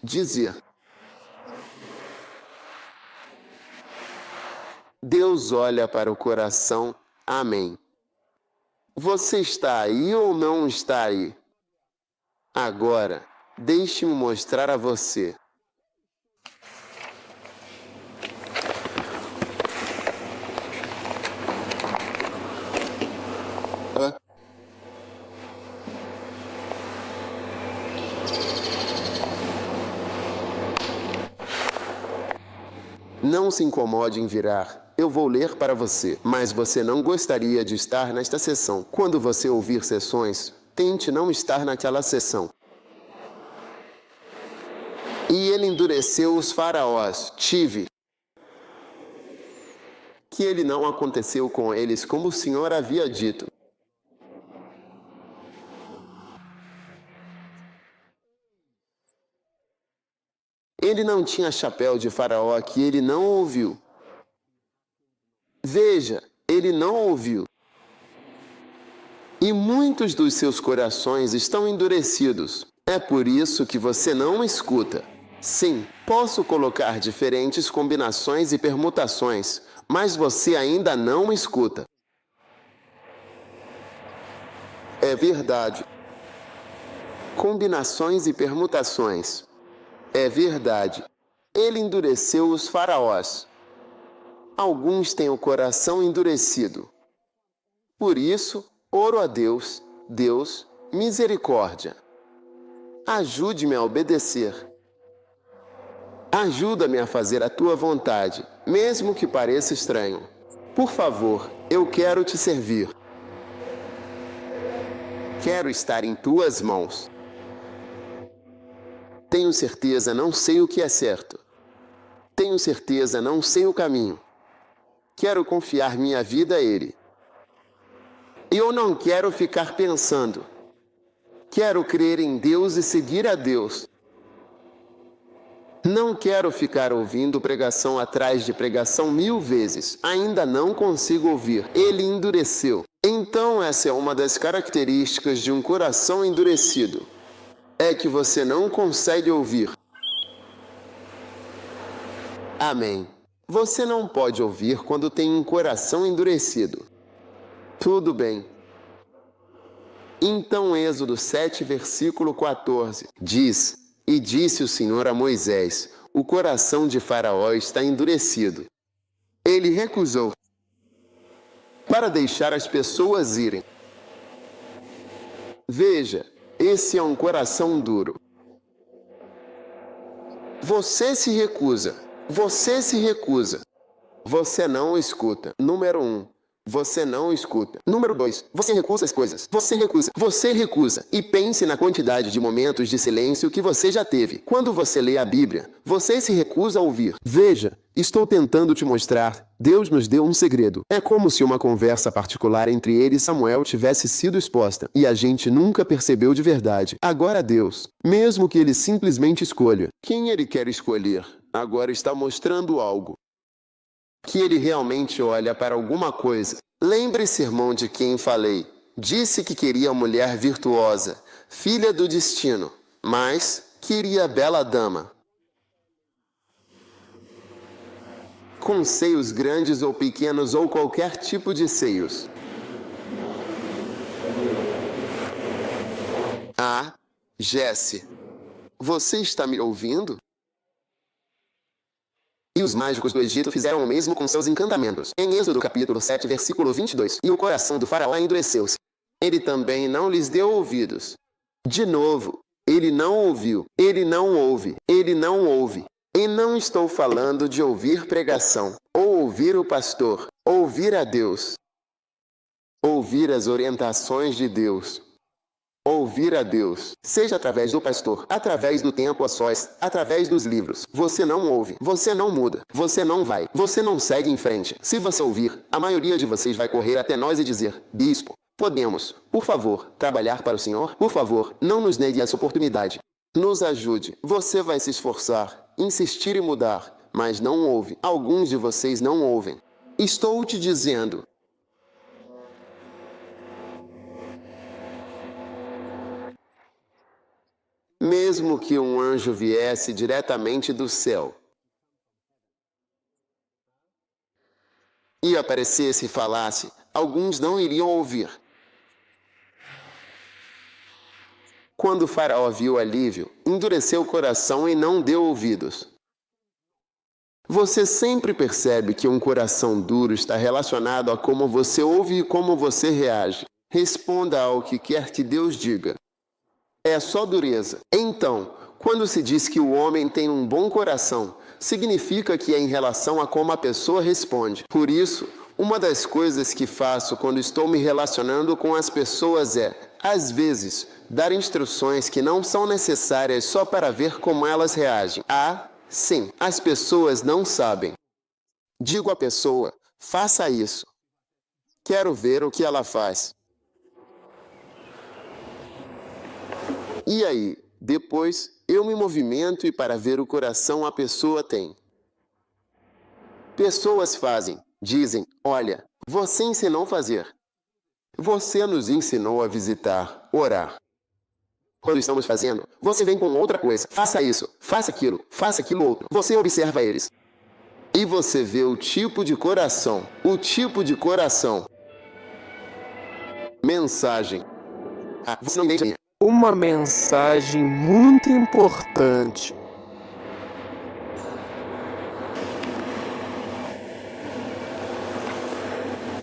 Speaker 1: Dizer. Deus olha para o coração. Amém. Você está aí ou não está aí? Agora, deixe-me mostrar a você. Não se incomode em virar. Eu vou ler para você. Mas você não gostaria de estar nesta sessão. Quando você ouvir sessões, tente não estar naquela sessão. E ele endureceu os faraós. Tive. Que ele não aconteceu com eles como o Senhor havia dito. Ele não tinha chapéu de faraó que ele não ouviu. Veja, ele não ouviu. E muitos dos seus corações estão endurecidos. É por isso que você não escuta. Sim, posso colocar diferentes combinações e permutações, mas você ainda não escuta. É verdade. Combinações e permutações. É verdade. Ele endureceu os faraós. Alguns têm o coração endurecido. Por isso, oro a Deus, Deus, misericórdia. Ajude-me a obedecer. Ajuda-me a fazer a tua vontade, mesmo que pareça estranho. Por favor, eu quero te servir. Quero estar em tuas mãos. Tenho certeza, não sei o que é certo. Tenho certeza, não sei o caminho. Quero confiar minha vida a Ele. E eu não quero ficar pensando. Quero crer em Deus e seguir a Deus. Não quero ficar ouvindo pregação atrás de pregação 1000 vezes. Ainda não consigo ouvir. Ele endureceu. Então essa é uma das características de um coração endurecido. É que você não consegue ouvir. Amém. Você não pode ouvir quando tem um coração endurecido. Tudo bem. Então Êxodo 7, versículo 14, diz: E disse o Senhor a Moisés, o coração de Faraó está endurecido. Ele recusou para deixar as pessoas irem. Veja, esse é um coração duro. Você se recusa. Você não escuta. Número 1. Você não escuta. Número 2. Você recusa as coisas. Você recusa. Você recusa. E pense na quantidade de momentos de silêncio que você já teve. Quando você lê a Bíblia, você se recusa a ouvir. Veja, estou tentando te mostrar. Deus nos deu um segredo. É como se uma conversa particular entre ele e Samuel tivesse sido exposta, e a gente nunca percebeu de verdade. Agora Deus, mesmo que ele simplesmente escolha quem ele quer escolher, agora está mostrando algo. Que ele realmente olha para alguma coisa. Lembre-se, irmão, de quem falei. Disse que queria mulher virtuosa, filha do destino, mas queria bela dama. Com seios grandes ou pequenos ou qualquer tipo de seios. Ah, Jesse, você está me ouvindo? E os mágicos do Egito fizeram o mesmo com seus encantamentos. Em Êxodo capítulo 7, versículo 22. E o coração do faraó endureceu-se. Ele também não lhes deu ouvidos. De novo, ele não ouviu. Ele não ouve. Ele não ouve. E não estou falando de ouvir pregação, ou ouvir o pastor, ouvir a Deus. Ouvir as orientações de Deus. Ouvir a Deus, seja através do pastor, através do tempo a sós, através dos livros. Você não ouve, você não muda, você não vai, você não segue em frente. Se você ouvir, a maioria de vocês vai correr até nós e dizer: Bispo, podemos, por favor, trabalhar para o Senhor? Por favor, não nos negue essa oportunidade. Nos ajude. Você vai se esforçar, insistir e mudar, mas não ouve. Alguns de vocês não ouvem. Estou te dizendo. Mesmo que um anjo viesse diretamente do céu e aparecesse e falasse, alguns não iriam ouvir. Quando o faraó viu o alívio, endureceu o coração e não deu ouvidos. Você sempre percebe que um coração duro está relacionado a como você ouve e como você reage. Responda ao que quer que Deus diga. É só dureza. Então, quando se diz que o homem tem um bom coração, significa que é em relação a como a pessoa responde. Por isso, uma das coisas que faço quando estou me relacionando com as pessoas é, às vezes, dar instruções que não são necessárias só para ver como elas reagem. Ah, sim, as pessoas não sabem. Digo à pessoa, faça isso. Quero ver o que ela faz. E aí, depois, eu me movimento e para ver o coração a pessoa tem. Pessoas fazem, dizem, olha, você ensinou a fazer. Você nos ensinou a visitar, orar. Quando estamos fazendo, você vem com outra coisa. Faça isso, faça aquilo outro. Você observa eles. E você vê o tipo de coração. Mensagem. Ah, você não entende. Uma mensagem muito importante.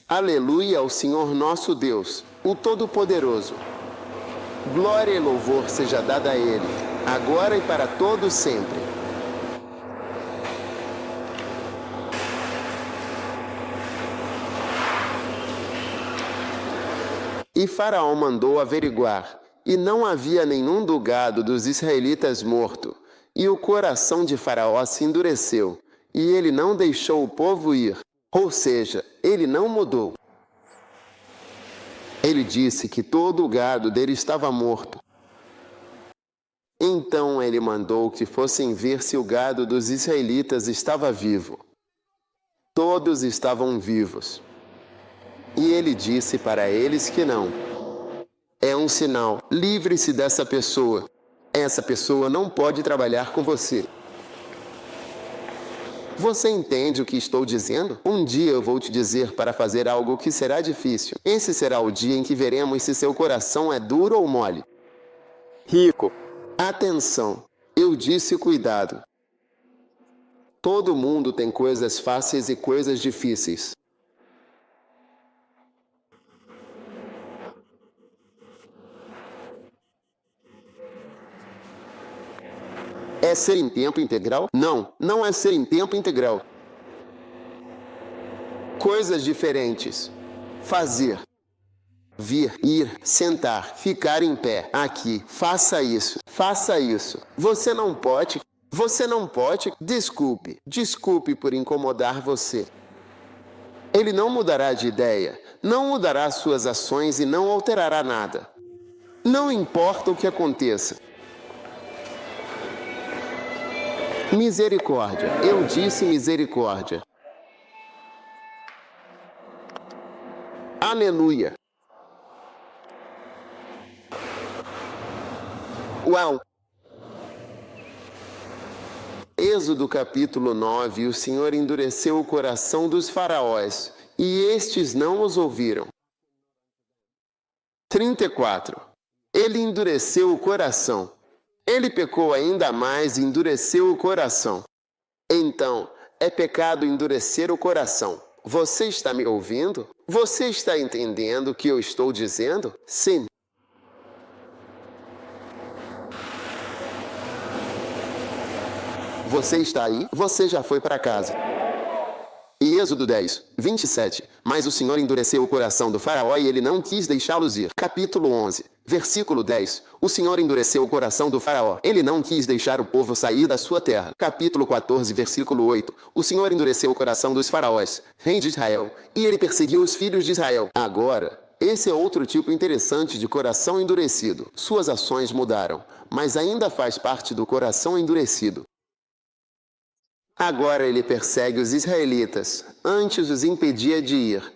Speaker 1: Aleluia ao Senhor nosso Deus, o Todo-Poderoso. Glória e louvor seja dada a Ele, agora e para todos sempre. E Faraó mandou averiguar, e não havia nenhum do gado dos israelitas morto. E o coração de Faraó se endureceu, e ele não deixou o povo ir. Ou seja, ele não mudou. Ele disse que todo o gado dele estava morto. Então ele mandou que fossem ver se o gado dos israelitas estava vivo. Todos estavam vivos. E ele disse para eles que não. É um sinal. Livre-se dessa pessoa. Essa pessoa não pode trabalhar com você. Você entende o que estou dizendo? Um dia eu vou te dizer para fazer algo que será difícil. Esse será o dia em que veremos se seu coração é duro ou mole. Rico. Atenção. Eu disse cuidado. Todo mundo tem coisas fáceis e coisas difíceis. É ser em tempo integral? Não, não é ser em tempo integral. Coisas diferentes. fazer, vir, ir, sentar, ficar em pé, aqui, faça isso, faça isso. Você não pode, desculpe por incomodar você. Ele não mudará de ideia, não mudará suas ações e não alterará nada. Não importa o que aconteça. Misericórdia, eu disse misericórdia. Aleluia. Uau! Êxodo capítulo 9, o Senhor endureceu o coração dos faraós, e estes não os ouviram. 34. Ele endureceu o coração. Ele pecou ainda mais e endureceu o coração. Então, é pecado endurecer o coração. Você está me ouvindo? Você está entendendo o que eu estou dizendo? Sim. Você está aí? Você já foi para casa. E Êxodo 10, 27. Mas o Senhor endureceu o coração do faraó e ele não quis deixá-los ir. Capítulo 11, versículo 10. O Senhor endureceu o coração do faraó. Ele não quis deixar o povo sair da sua terra. Capítulo 14, versículo 8. O Senhor endureceu o coração dos faraós, rei de Israel, e ele perseguiu os filhos de Israel. Agora, esse é outro tipo interessante de coração endurecido. Suas ações mudaram, mas ainda faz parte do coração endurecido. Agora ele persegue os israelitas, antes os impedia de ir.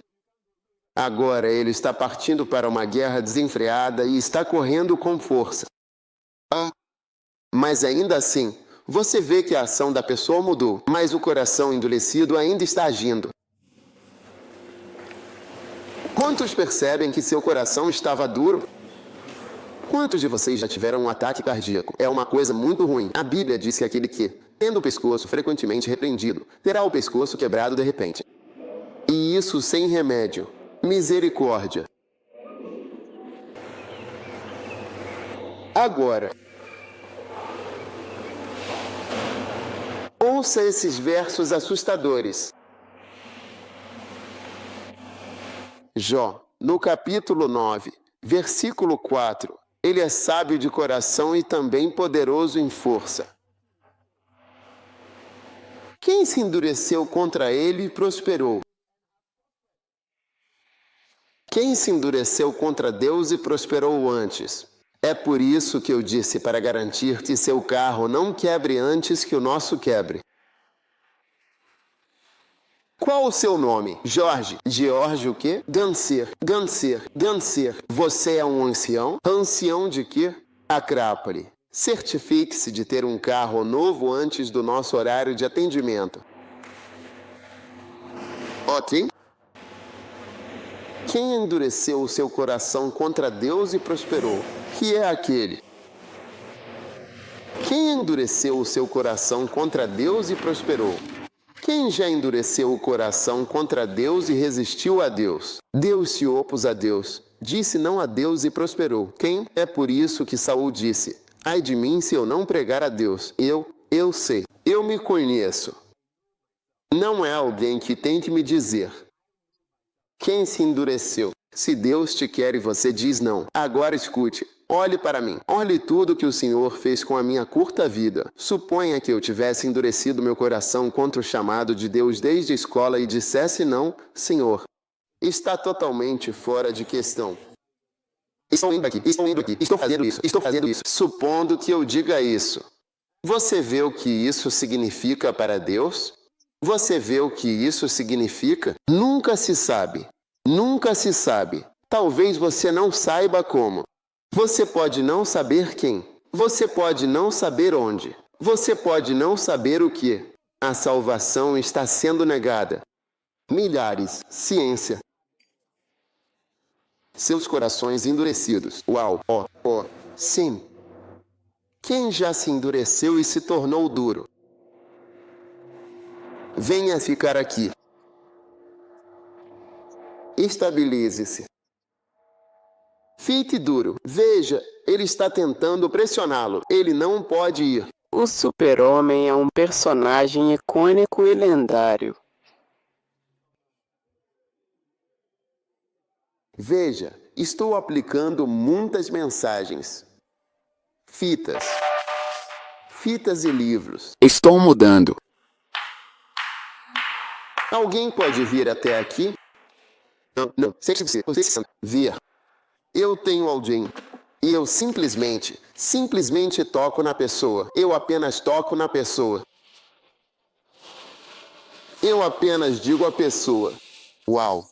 Speaker 1: Agora ele está partindo para uma guerra desenfreada e está correndo com força. Mas ainda assim, você vê que a ação da pessoa mudou, mas o coração endurecido ainda está agindo. Quantos percebem que seu coração estava duro? Quantos de vocês já tiveram um ataque cardíaco? É uma coisa muito ruim. A Bíblia diz que aquele que, tendo o pescoço frequentemente repreendido, terá o pescoço quebrado de repente. E isso sem remédio. Misericórdia. Agora, ouça esses versos assustadores. Jó, no capítulo 9, versículo 4. Ele é sábio de coração e também poderoso em força. Quem se endureceu contra ele prosperou. Quem se endureceu contra Deus e prosperou antes? É por isso que eu disse para garantir que seu carro não quebre antes que o nosso quebre. Qual o seu nome? Jorge. George o quê? Ganser. Você é um ancião? Ancião de quê? Acrápole. Certifique-se de ter um carro novo antes do nosso horário de atendimento. Ok? Quem endureceu o seu coração contra Deus e prosperou? Que é aquele? Quem endureceu o seu coração contra Deus e prosperou? Quem já endureceu o coração contra Deus e resistiu a Deus? Deus se opôs a Deus, disse não a Deus e prosperou. Quem? É por isso que Saul disse: ai de mim se eu não pregar a Deus. Eu sei, eu me conheço. Não é alguém que tem que me dizer. Quem se endureceu? Se Deus te quer e você diz não. Agora escute. Olhe para mim. Olhe tudo que o Senhor fez com a minha curta vida. Suponha que eu tivesse endurecido meu coração contra o chamado de Deus desde a escola e dissesse não, Senhor. Está totalmente fora de questão. Estou indo aqui, estou fazendo isso. Supondo que eu diga isso. Você vê o que isso significa para Deus? Você vê o que isso significa? Nunca se sabe. Nunca se sabe. Talvez você não saiba como. Você pode não saber quem. Você pode não saber onde. Você pode não saber o que. A salvação está sendo negada. Milhares. Ciência. Seus corações endurecidos. Uau. Sim. Quem já se endureceu e se tornou duro? Venha ficar aqui. Estabilize-se. Fique duro. Veja, ele está tentando pressioná-lo. Ele não pode ir.
Speaker 2: O Super-Homem é um personagem icônico e lendário.
Speaker 1: Veja, estou aplicando muitas mensagens. Fitas. Fitas e livros.
Speaker 2: Estou mudando.
Speaker 1: Alguém pode vir até aqui? Não. Sente-se. Vir. Eu tenho alguém. E eu simplesmente toco na pessoa. Eu apenas toco na pessoa. Eu apenas digo à pessoa: uau.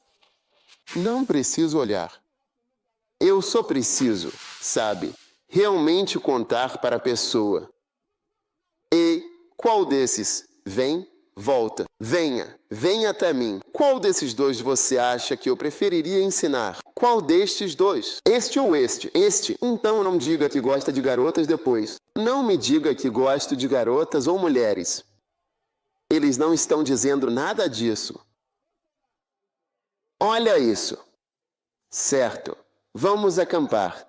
Speaker 1: Não preciso olhar. Eu só preciso, sabe, realmente contar para a pessoa. Ei, qual desses? Vem, volta. Venha até mim. Qual desses dois você acha que eu preferiria ensinar? Qual destes dois? Este ou este? Este. Então não diga que gosta de garotas depois. Não me diga que gosto de garotas ou mulheres. Eles não estão dizendo nada disso. Olha isso. Certo. Vamos acampar.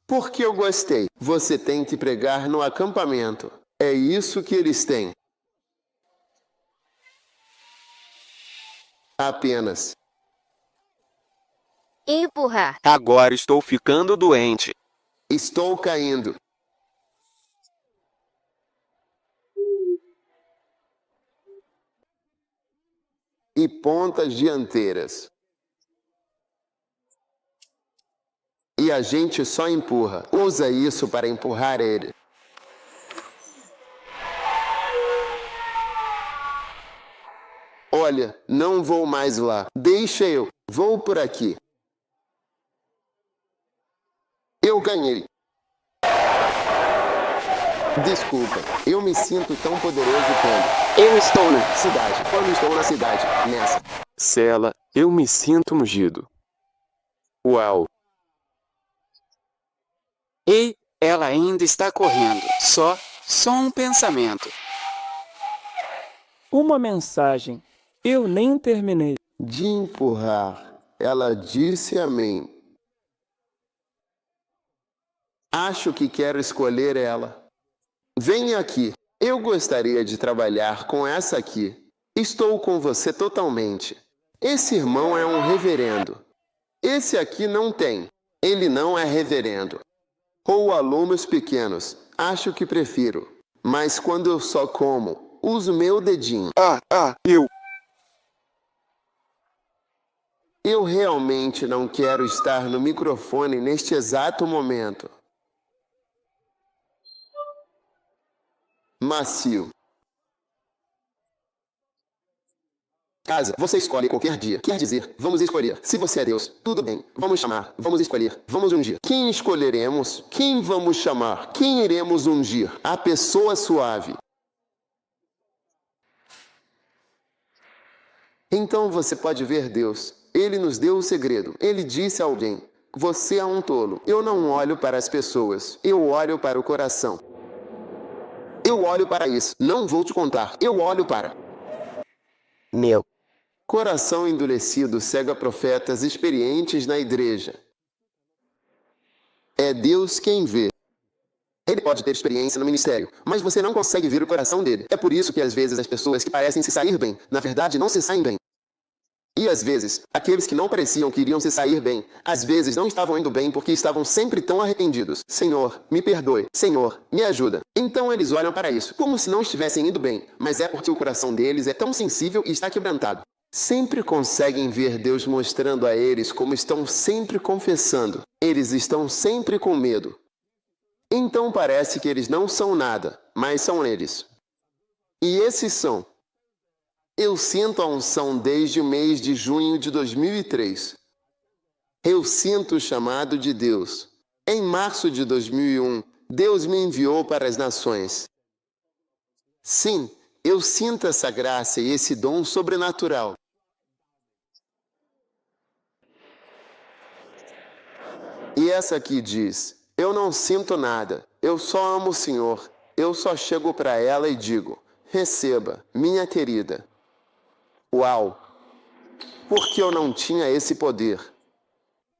Speaker 1: Porque eu gostei. Você tem que pregar no acampamento. É isso que eles têm. Apenas.
Speaker 3: Empurrar.
Speaker 2: Agora estou ficando doente.
Speaker 1: Estou caindo. E pontas dianteiras. E a gente só empurra. Usa isso para empurrar ele. Olha, não vou mais lá. Deixa eu. Vou por aqui. Eu ganhei. Desculpa, eu me sinto tão poderoso quando...
Speaker 2: Eu estou na
Speaker 1: Cidade. Quando estou na cidade. Nessa.
Speaker 2: cela. Eu me sinto ungido. Uau. Ei, ela ainda está correndo. Só um pensamento.
Speaker 4: Uma mensagem. Eu nem terminei.
Speaker 1: De empurrar. Ela disse amém. Acho que quero escolher ela. Venha aqui. Eu gostaria de trabalhar com essa aqui. Estou com você totalmente. Esse irmão é um reverendo. Esse aqui não tem. Ele não é reverendo. Ou alunos pequenos. Acho que prefiro. Mas quando eu só como, uso meu dedinho.
Speaker 2: Eu.
Speaker 1: Eu realmente não quero estar no microfone neste exato momento. Macio. Casa, você escolhe qualquer dia. Quer dizer, vamos escolher. Se você é Deus, tudo bem. Vamos chamar, vamos escolher, vamos ungir. Quem escolheremos? Quem vamos chamar? Quem iremos ungir? A pessoa suave. Então você pode ver Deus. Ele nos deu o segredo. Ele disse a alguém: você é um tolo. Eu não olho para as pessoas. Eu olho para o coração. Eu olho para isso. Não vou te contar. Eu olho para...
Speaker 2: Meu.
Speaker 1: Coração endurecido cega profetas experientes na igreja. É Deus quem vê. Ele pode ter experiência no ministério, mas você não consegue ver o coração dele. É por isso que às vezes as pessoas que parecem se sair bem, na verdade não se saem bem. E às vezes, aqueles que não pareciam que iriam se sair bem, às vezes não estavam indo bem porque estavam sempre tão arrependidos. Senhor, me perdoe. Senhor, me ajuda. Então eles olham para isso, como se não estivessem indo bem, mas é porque o coração deles é tão sensível e está quebrantado. Sempre conseguem ver Deus mostrando a eles como estão sempre confessando. Eles estão sempre com medo. Então parece que eles não são nada, mas são eles. E esses são. Eu sinto a unção desde o mês de junho de 2003. Eu sinto o chamado de Deus. Em março de 2001, Deus me enviou para as nações. Sim, eu sinto essa graça e esse dom sobrenatural. E essa aqui diz: eu não sinto nada, eu só amo o Senhor. Eu só chego para ela e digo: receba, minha querida. Uau! Por que eu não tinha esse poder?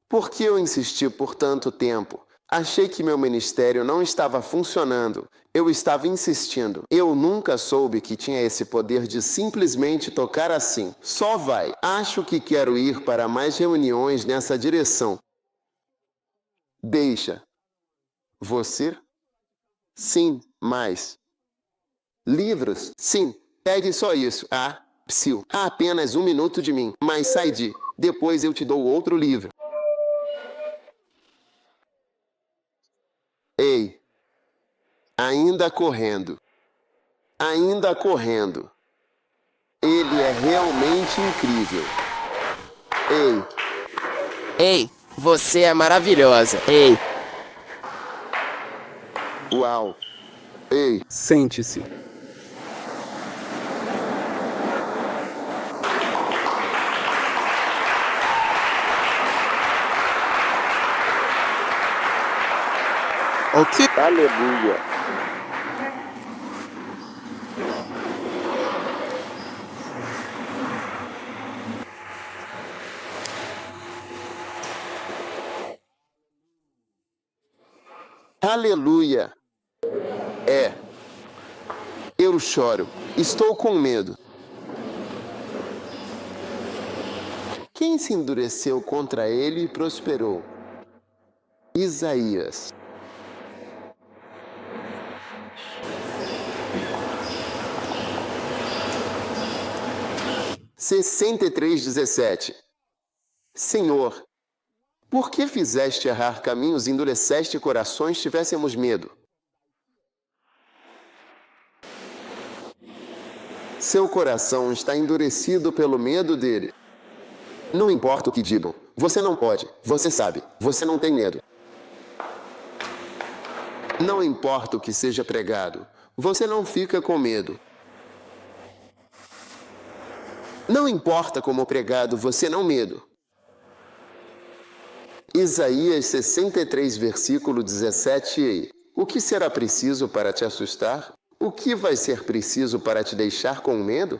Speaker 1: Por que eu insisti por tanto tempo? Achei que meu ministério não estava funcionando. Eu estava insistindo. Eu nunca soube que tinha esse poder de simplesmente tocar assim. Só vai. Acho que quero ir para mais reuniões nessa direção. Deixa. Você? Sim, mais. Livros? Sim. Pede só isso. Ah, psiu. Há apenas 1 minuto de mim. Mas sai de. Depois eu te dou outro livro. Ei. Ainda correndo. Ainda correndo. Ele é realmente incrível. Ei.
Speaker 3: Ei, você é maravilhosa. Ei,
Speaker 1: Uau. Ei.
Speaker 4: Sente-se.
Speaker 2: O que?
Speaker 1: Aleluia. Aleluia. É. Eu choro. Estou com medo. Quem se endureceu contra ele e prosperou? Isaías. Sessenta e 17. Senhor, por que fizeste errar caminhos e endureceste corações, tivéssemos medo? Seu coração está endurecido pelo medo dele. Não importa o que digam, você não pode, você sabe, você não tem medo. Não importa o que seja pregado, você não fica com medo. Não importa como pregado, você não medo. Isaías 63, versículo 17. O que será preciso para te assustar? O que vai ser preciso para te deixar com medo?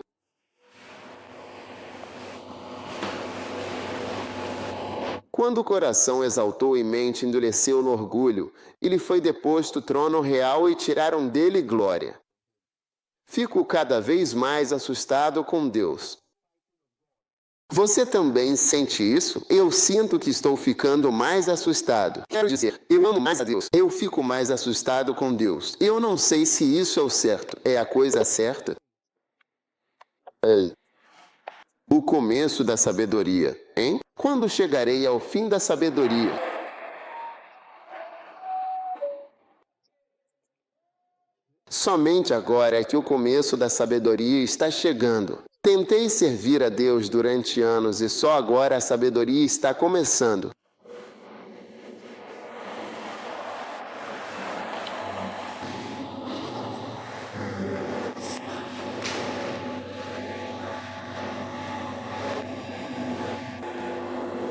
Speaker 1: Quando o coração exaltou e mente endureceu no orgulho, e lhe foi deposto o trono real e tiraram dele glória. Fico cada vez mais assustado com Deus. Você também sente isso? Eu sinto que estou ficando mais assustado. Quero dizer, eu amo mais a Deus. Eu fico mais assustado com Deus. Eu não sei se isso é o certo. É a coisa certa? Ei. O começo da sabedoria, hein? Quando chegarei ao fim da sabedoria? Somente agora é que o começo da sabedoria está chegando. Tentei servir a Deus durante anos e só agora a sabedoria está começando.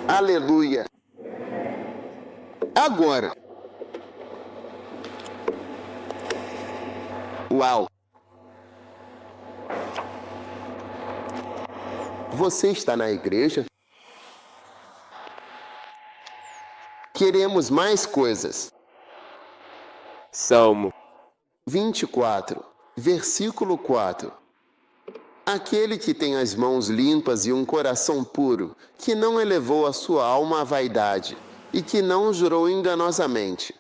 Speaker 1: Aleluia! Agora! Uau! Você está na igreja? Queremos mais coisas.
Speaker 3: Salmo
Speaker 1: 24, versículo 4. Aquele que tem as mãos limpas e um coração puro, que não elevou a sua alma à vaidade e que não jurou enganosamente.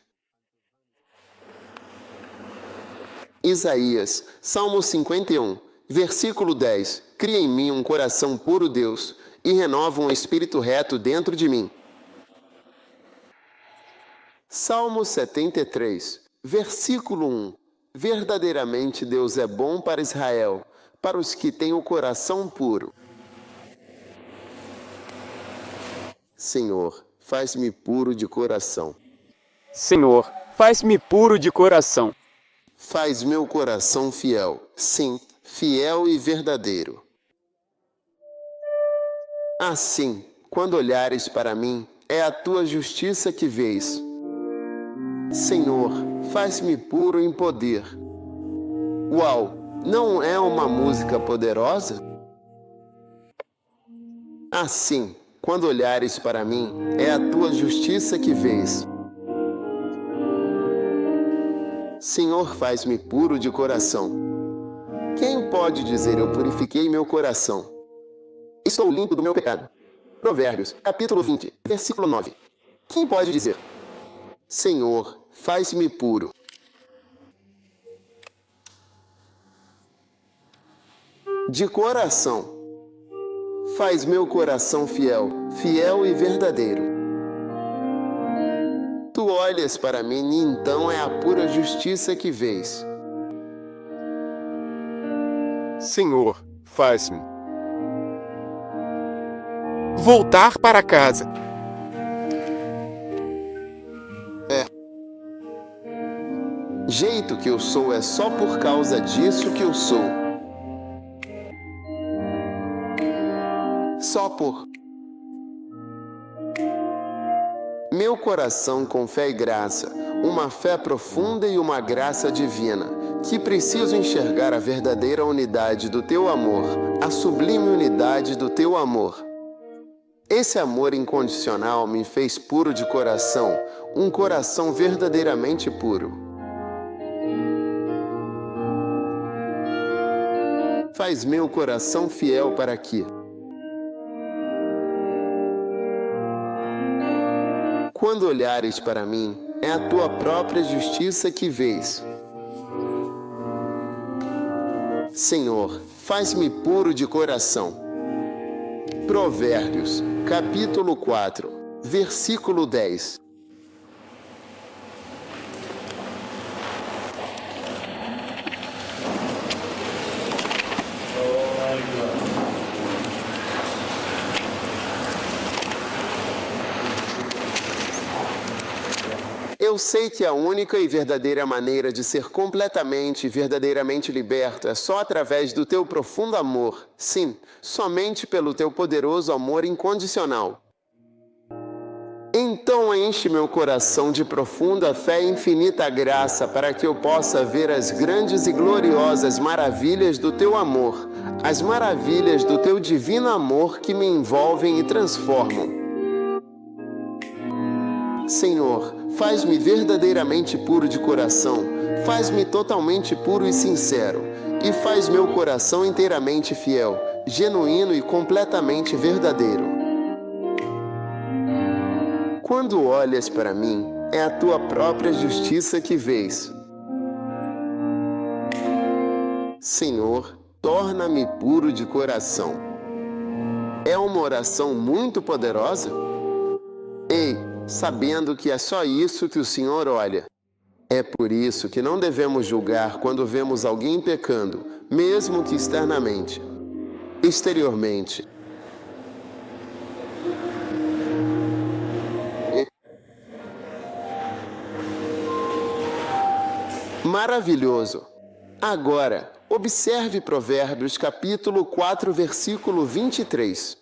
Speaker 1: Isaías, Salmo 51, versículo 10. Cria em mim um coração puro, Deus, e renova um espírito reto dentro de mim. Salmo 73, versículo 1. Verdadeiramente Deus é bom para Israel, para os que têm o coração puro. Senhor, faz-me puro de coração.
Speaker 4: Senhor, faz-me puro de coração.
Speaker 1: Faz meu coração fiel, sim, fiel e verdadeiro. Assim, quando olhares para mim, é a tua justiça que vês. Senhor, faz-me puro em poder. Uau, não é uma música poderosa? Assim, quando olhares para mim, é a tua justiça que vês. Senhor, faz-me puro de coração. Quem pode dizer, eu purifiquei meu coração? Estou limpo do meu pecado. Provérbios, capítulo 20, versículo 9. Quem pode dizer, Senhor, faz-me puro? De coração. Faz meu coração fiel, fiel e verdadeiro. Tu olhas para mim e então é a pura justiça que vês.
Speaker 4: Senhor, faz-me.
Speaker 2: Voltar para casa.
Speaker 1: Jeito que eu sou é só por causa disso que eu sou. Só por. Meu coração com fé e graça, uma fé profunda e uma graça divina, que preciso enxergar a verdadeira unidade do teu amor, a sublime unidade do teu amor. Esse amor incondicional me fez puro de coração, um coração verdadeiramente puro. Faz meu coração fiel para aqui. Quando olhares para mim, é a tua própria justiça que vês. Senhor, faz-me puro de coração. Provérbios, capítulo 4, versículo 10. Eu sei que a única e verdadeira maneira de ser completamente e verdadeiramente liberto é só através do teu profundo amor. Sim, somente pelo teu poderoso amor incondicional. Então enche meu coração de profunda fé e infinita graça para que eu possa ver as grandes e gloriosas maravilhas do teu amor, as maravilhas do teu divino amor que me envolvem e transformam. Senhor, faz-me verdadeiramente puro de coração, faz-me totalmente puro e sincero, e faz meu coração inteiramente fiel, genuíno e completamente verdadeiro. Quando olhas para mim, é a tua própria justiça que vês. Senhor, torna-me puro de coração. É uma oração muito poderosa? Ei, sabendo que é só isso que o Senhor olha. É por isso que não devemos julgar quando vemos alguém pecando, mesmo que externamente, exteriormente. Maravilhoso! Agora, observe Provérbios capítulo 4, versículo 23.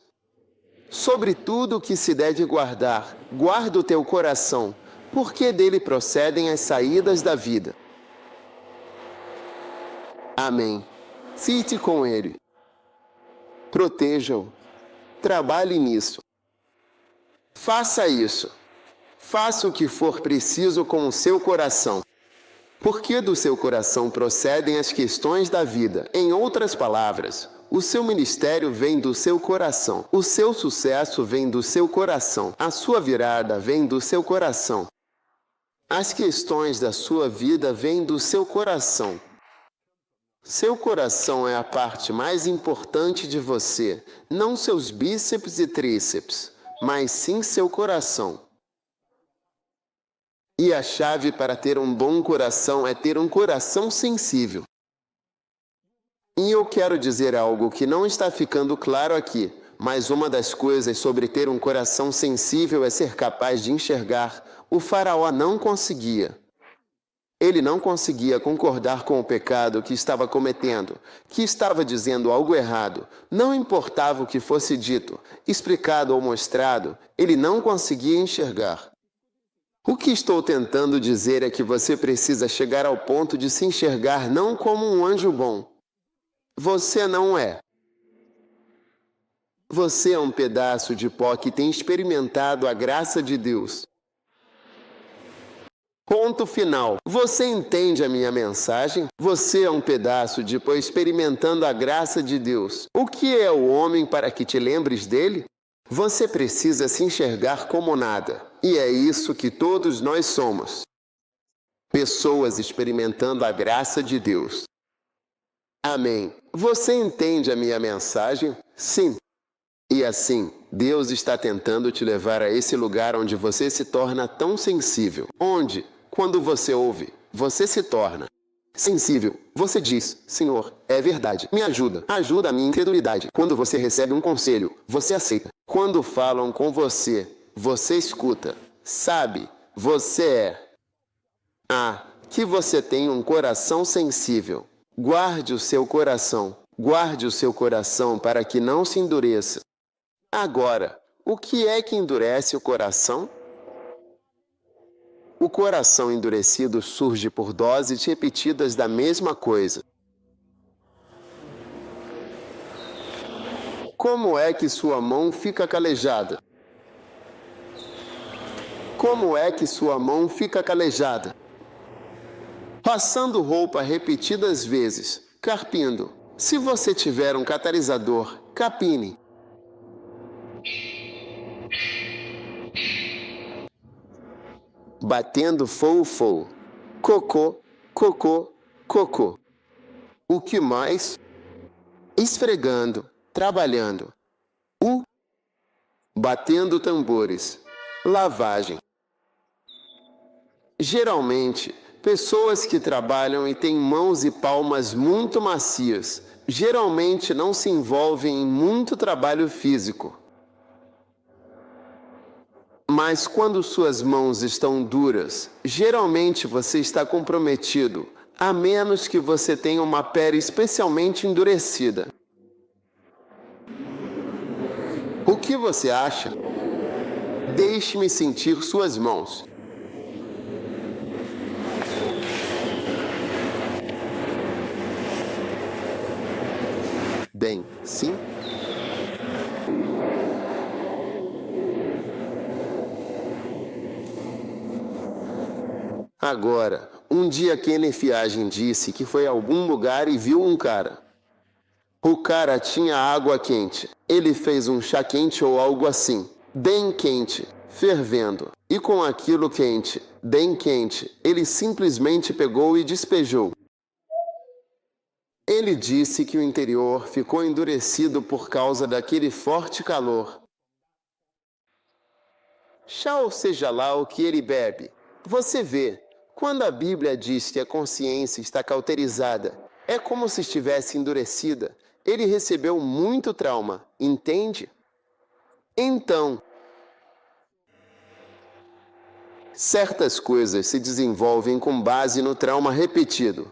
Speaker 1: Sobre tudo o que se deve guardar, guarda o teu coração, porque dele procedem as saídas da vida. Amém. Fique com ele. Proteja-o. Trabalhe nisso. Faça isso. Faça o que for preciso com o seu coração. Porque do seu coração procedem as questões da vida. Em outras palavras, o seu ministério vem do seu coração. O seu sucesso vem do seu coração. A sua virada vem do seu coração. As questões da sua vida vêm do seu coração. Seu coração é a parte mais importante de você, não seus bíceps e tríceps, mas sim seu coração. E a chave para ter um bom coração é ter um coração sensível. E eu quero dizer algo que não está ficando claro aqui, mas uma das coisas sobre ter um coração sensível é ser capaz de enxergar. O faraó não conseguia. Ele não conseguia concordar com o pecado que estava cometendo, que estava dizendo algo errado. Não importava o que fosse dito, explicado ou mostrado, ele não conseguia enxergar. O que estou tentando dizer é que você precisa chegar ao ponto de se enxergar não como um anjo bom. Você não é. Você é um pedaço de pó que tem experimentado a graça de Deus. Ponto final. Você entende a minha mensagem? Você é um pedaço de experimentando a graça de Deus. O que é o homem para que te lembres dele? Você precisa se enxergar como nada. E é isso que todos nós somos. Pessoas experimentando a graça de Deus. Amém. Você entende a minha mensagem? Sim. E assim, Deus está tentando te levar a esse lugar onde você se torna tão sensível. Onde, quando você ouve, você se torna sensível. Você diz, Senhor, é verdade, me ajuda. Ajuda a minha incredulidade. Quando você recebe um conselho, você aceita. Quando falam com você, você escuta. Sabe, você é. Que você tem um coração sensível. Guarde o seu coração. Guarde o seu coração para que não se endureça. Agora, o que é que endurece o coração? O coração endurecido surge por doses repetidas da mesma coisa. Como é que sua mão fica calejada? Como é que sua mão fica calejada? Passando roupa repetidas vezes, carpindo. Se você tiver um catalisador, capine. Batendo fou. Cocô, cocô, cocô. O que mais? Esfregando, trabalhando. Batendo tambores. Lavagem. Geralmente, pessoas que trabalham e têm mãos e palmas muito macias, geralmente não se envolvem em muito trabalho físico. Mas quando suas mãos estão duras, geralmente você está comprometido, a menos que você tenha uma pele especialmente endurecida. O que você acha? Deixe-me sentir suas mãos. Bem, sim? Agora, um dia Kenneth Hagin disse que foi a algum lugar e viu um cara. O cara tinha água quente. Ele fez um chá quente ou algo assim, bem quente, fervendo. E com aquilo quente, bem quente, ele simplesmente pegou e despejou. Ele disse que o interior ficou endurecido por causa daquele forte calor. Chá ou seja lá o que ele bebe. Você vê, quando a Bíblia diz que a consciência está cauterizada, é como se estivesse endurecida. Ele recebeu muito trauma, entende? Então, certas coisas se desenvolvem com base no trauma repetido.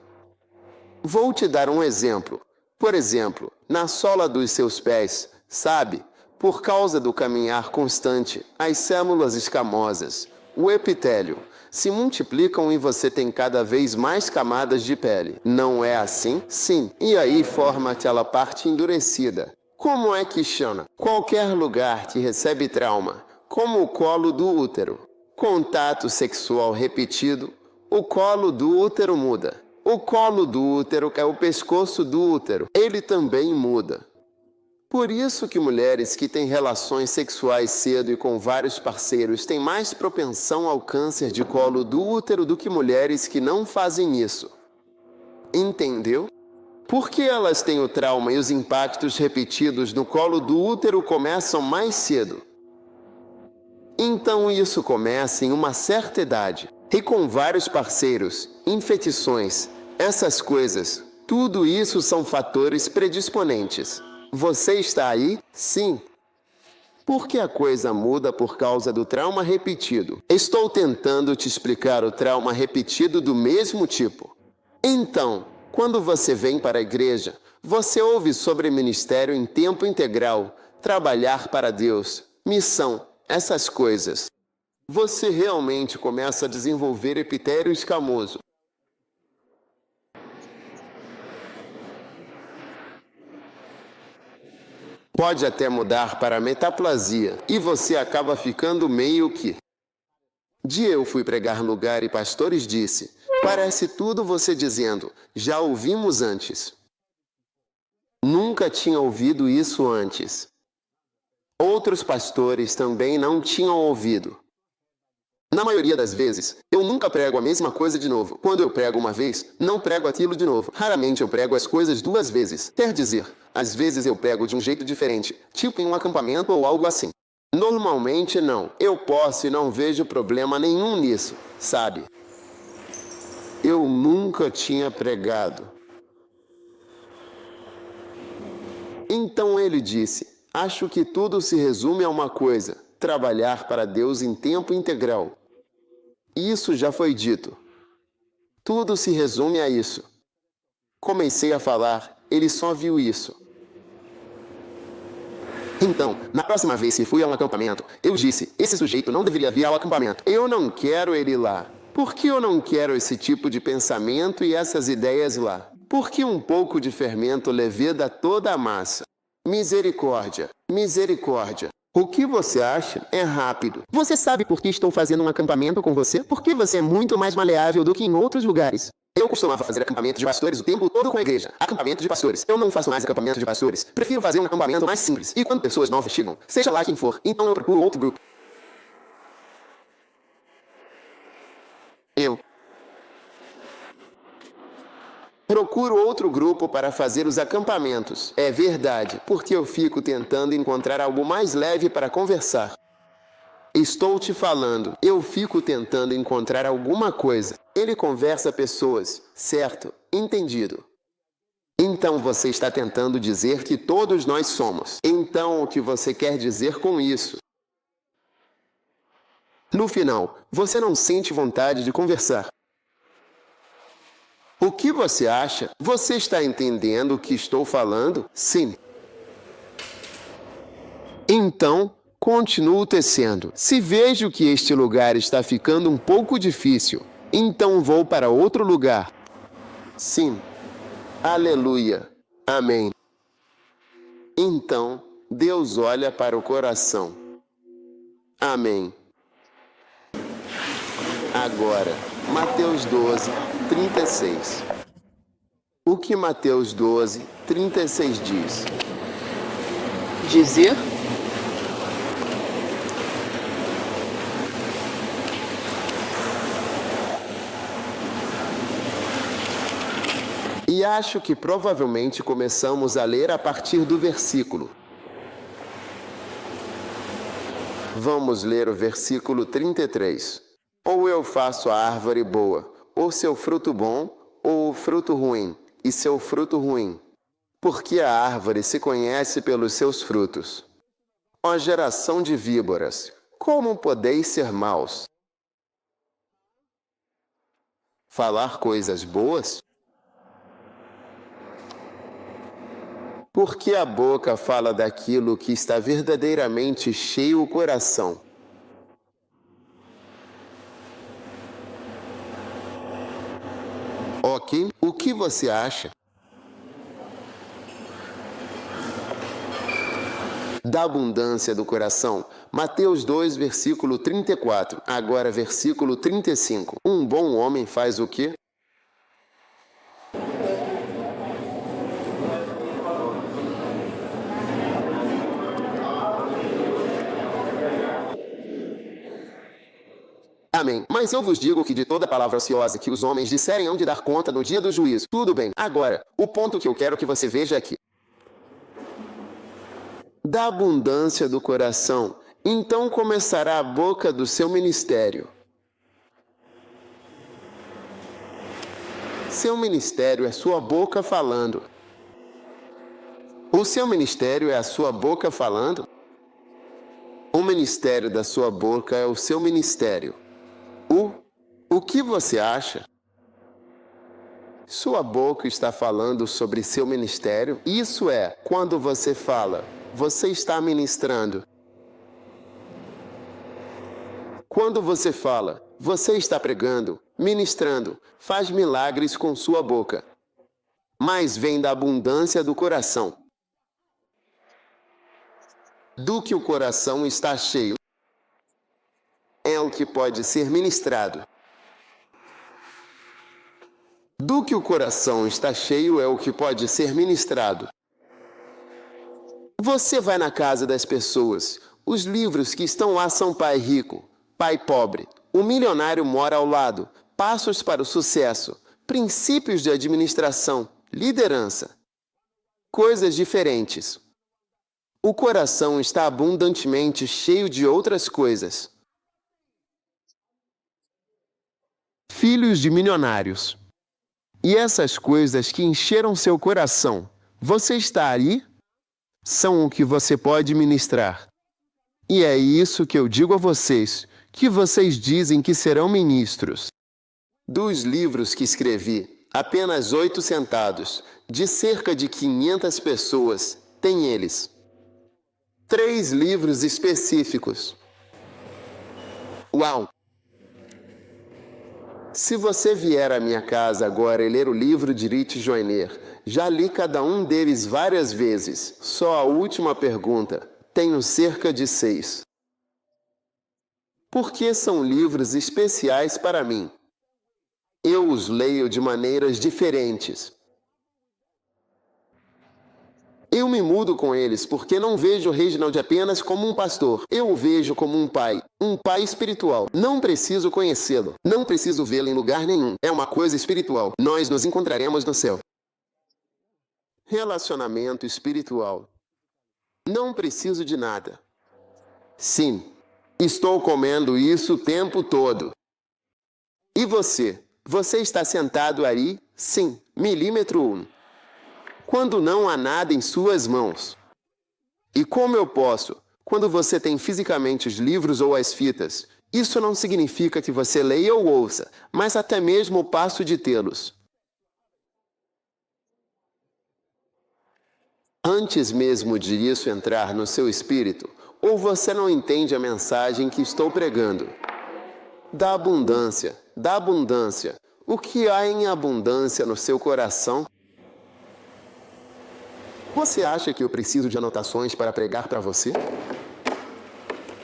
Speaker 1: Vou te dar um exemplo. Por exemplo, na sola dos seus pés, sabe? Por causa do caminhar constante, as células escamosas, o epitélio, se multiplicam e você tem cada vez mais camadas de pele. Não é assim? Sim. E aí forma aquela parte endurecida. Como é que chama? Qualquer lugar que recebe trauma, como o colo do útero. Contato sexual repetido, o colo do útero muda. O colo do útero é o pescoço do útero. Ele também muda. Por isso que mulheres que têm relações sexuais cedo e com vários parceiros têm mais propensão ao câncer de colo do útero do que mulheres que não fazem isso. Entendeu? Porque elas têm o trauma e os impactos repetidos no colo do útero começam mais cedo. Então isso começa em uma certa idade. E com vários parceiros, infecções, essas coisas, tudo isso são fatores predisponentes. Você está aí? Sim. Por que a coisa muda por causa do trauma repetido? Estou tentando te explicar o trauma repetido do mesmo tipo. Então, quando você vem para a igreja, você ouve sobre ministério em tempo integral, trabalhar para Deus, missão, essas coisas. Você realmente começa a desenvolver epitélio escamoso. Pode até mudar para metaplasia e você acaba ficando meio que Dia eu fui pregar no lugar e pastores disse, parece tudo você dizendo, já ouvimos antes. Nunca tinha ouvido isso antes. Outros pastores também não tinham ouvido. Na maioria das vezes, eu nunca prego a mesma coisa de novo. Quando eu prego uma vez, não prego aquilo de novo. Raramente eu prego as coisas duas vezes. Quer dizer, às vezes eu prego de um jeito diferente, tipo em um acampamento ou algo assim. Normalmente não. Eu posso e não vejo problema nenhum nisso, sabe? Eu nunca tinha pregado. Então ele disse, acho que tudo se resume a uma coisa, trabalhar para Deus em tempo integral. Isso já foi dito. Tudo se resume a isso. Comecei a falar, ele só viu isso. Então, na próxima vez que fui a um acampamento, eu disse, esse sujeito não deveria vir ao acampamento. Eu não quero ele lá. Por que eu não quero esse tipo de pensamento e essas ideias lá? Porque um pouco de fermento leveda toda a massa. Misericórdia, misericórdia. O que você acha é rápido. Você sabe por que estou fazendo um acampamento com você? Porque você é muito mais maleável do que em outros lugares. Eu costumava fazer acampamento de pastores o tempo todo com a igreja. Acampamento de pastores. Eu não faço mais acampamento de pastores. Prefiro fazer um acampamento mais simples. E quando pessoas novas chegam, seja lá quem for, então eu procuro outro grupo. Eu procuro outro grupo para fazer os acampamentos. É verdade, porque eu fico tentando encontrar algo mais leve para conversar. Estou te falando, eu fico tentando encontrar alguma coisa. Ele conversa pessoas, certo? Entendido. Então você está tentando dizer que todos nós somos. Então o que você quer dizer com isso? No final, você não sente vontade de conversar. O que você acha? Você está entendendo o que estou falando? Sim. Então, continuo tecendo. Se vejo que este lugar está ficando um pouco difícil, então vou para outro lugar. Sim. Aleluia. Amém. Então, Deus olha para o coração. Amém. Agora, Mateus 12, 36. O que Mateus 12, 36 diz?
Speaker 5: Dizer?
Speaker 1: E acho que provavelmente começamos a ler a partir do versículo. Vamos ler o versículo 33. Ou eu faço a árvore boa, ou seu fruto bom, ou o fruto ruim, e seu fruto ruim. Porque a árvore se conhece pelos seus frutos. Ó geração de víboras, como podeis ser maus? Falar coisas boas? Porque a boca fala daquilo que está verdadeiramente cheio o coração. Ok, o que você acha? Da abundância do coração. Mateus 2, versículo 34. Agora, versículo 35. Um bom homem faz o quê? Amém. Mas eu vos digo que de toda palavra ociosa que os homens disserem hão de dar conta no dia do juízo. Tudo bem. Agora, o ponto que eu quero que você veja aqui. Da abundância do coração, então começará a boca do seu ministério. Seu ministério é sua boca falando. O seu ministério é a sua boca falando? O ministério da sua boca é o seu ministério. O que você acha? Sua boca está falando sobre seu ministério? Isso é, quando você fala, você está ministrando. Quando você fala, você está pregando, ministrando, faz milagres com sua boca. Mas vem da abundância do coração. Do que o coração está cheio. é o que pode ser ministrado. Do que o coração está cheio é o que pode ser ministrado. Você vai na casa das pessoas. Os livros que estão lá são Pai Rico, Pai Pobre, O Milionário Mora ao Lado, Passos para o Sucesso, Princípios de Administração, Liderança. Coisas diferentes. O coração está abundantemente cheio de outras coisas. Filhos de milionários. E essas coisas que encheram seu coração, você está aí? São o que você pode ministrar. E é isso que eu digo a vocês, que vocês dizem que serão ministros. Dos livros que escrevi, apenas 8 sentados, de cerca de 500 pessoas, tem eles. 3 livros específicos. Uau! Se você vier à minha casa agora e ler o livro de Rich Joyner, já li cada um deles várias vezes. Só a última pergunta. Tenho cerca de 6. Por que são livros especiais para mim? Eu os leio de maneiras diferentes. Eu me mudo com eles porque não vejo Reginald apenas como um pastor. Eu o vejo como um pai espiritual. Não preciso conhecê-lo. Não preciso vê-lo em lugar nenhum. É uma coisa espiritual. Nós nos encontraremos no céu. Relacionamento espiritual. Não preciso de nada. Sim, estou comendo isso o tempo todo. E você? Você está sentado aí? Sim, milímetro 1. Quando não há nada em suas mãos. E como eu posso, quando você tem fisicamente os livros ou as fitas, isso não significa que você leia ou ouça, mas até mesmo o passo de tê-los. Antes mesmo de isso entrar no seu espírito, ou você não entende a mensagem que estou pregando. Da abundância. O que há em abundância no seu coração? Você acha que eu preciso de anotações para pregar para você?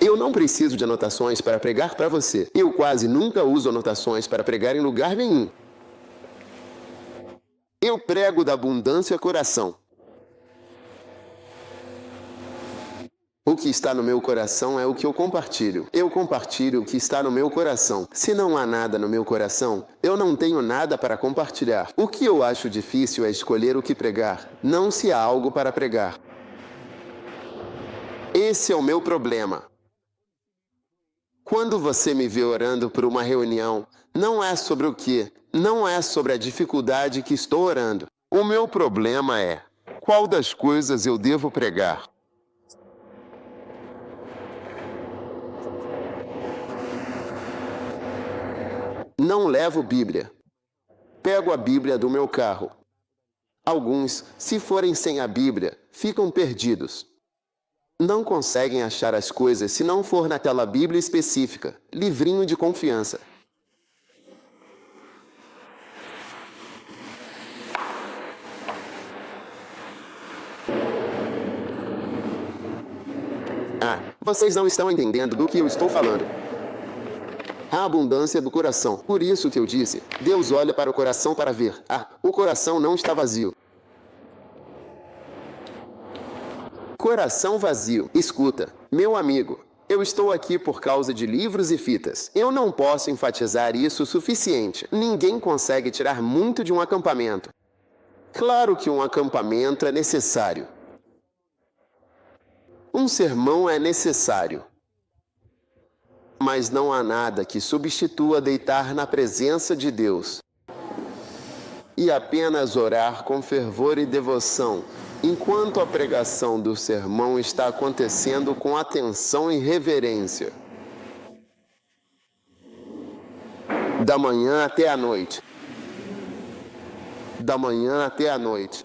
Speaker 1: Eu não preciso de anotações para pregar para você. Eu quase nunca uso anotações para pregar em lugar nenhum. Eu prego da abundância coração. O que está no meu coração é o que eu compartilho. Eu compartilho o que está no meu coração. Se não há nada no meu coração, eu não tenho nada para compartilhar. O que eu acho difícil é escolher o que pregar, não se há algo para pregar. Esse é o meu problema. Quando você me vê orando por uma reunião, não é sobre o que, não é sobre a dificuldade que estou orando. O meu problema é, qual das coisas eu devo pregar? Não levo Bíblia. Pego a Bíblia do meu carro. Alguns, se forem sem a Bíblia, ficam perdidos. Não conseguem achar as coisas se não for naquela Bíblia específica, livrinho de confiança. Vocês não estão entendendo do que eu estou falando. A abundância do coração. Por isso que eu disse, Deus olha para o coração para ver. O coração não está vazio. Coração vazio. Escuta, meu amigo, eu estou aqui por causa de livros e fitas. Eu não posso enfatizar isso o suficiente. Ninguém consegue tirar muito de um acampamento. Claro que um acampamento é necessário. Um sermão é necessário. Mas não há nada que substitua deitar na presença de Deus e apenas orar com fervor e devoção, enquanto a pregação do sermão está acontecendo com atenção e reverência. Da manhã até a noite. Da manhã até a noite.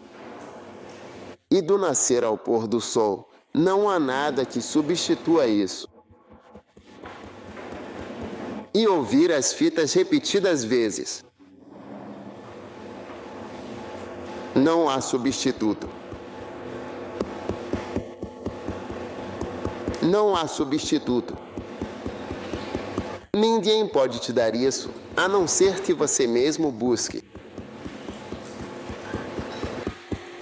Speaker 1: E do nascer ao pôr do sol, não há nada que substitua isso. E ouvir as fitas repetidas vezes. Não há substituto. Não há substituto. Ninguém pode te dar isso, a não ser que você mesmo busque.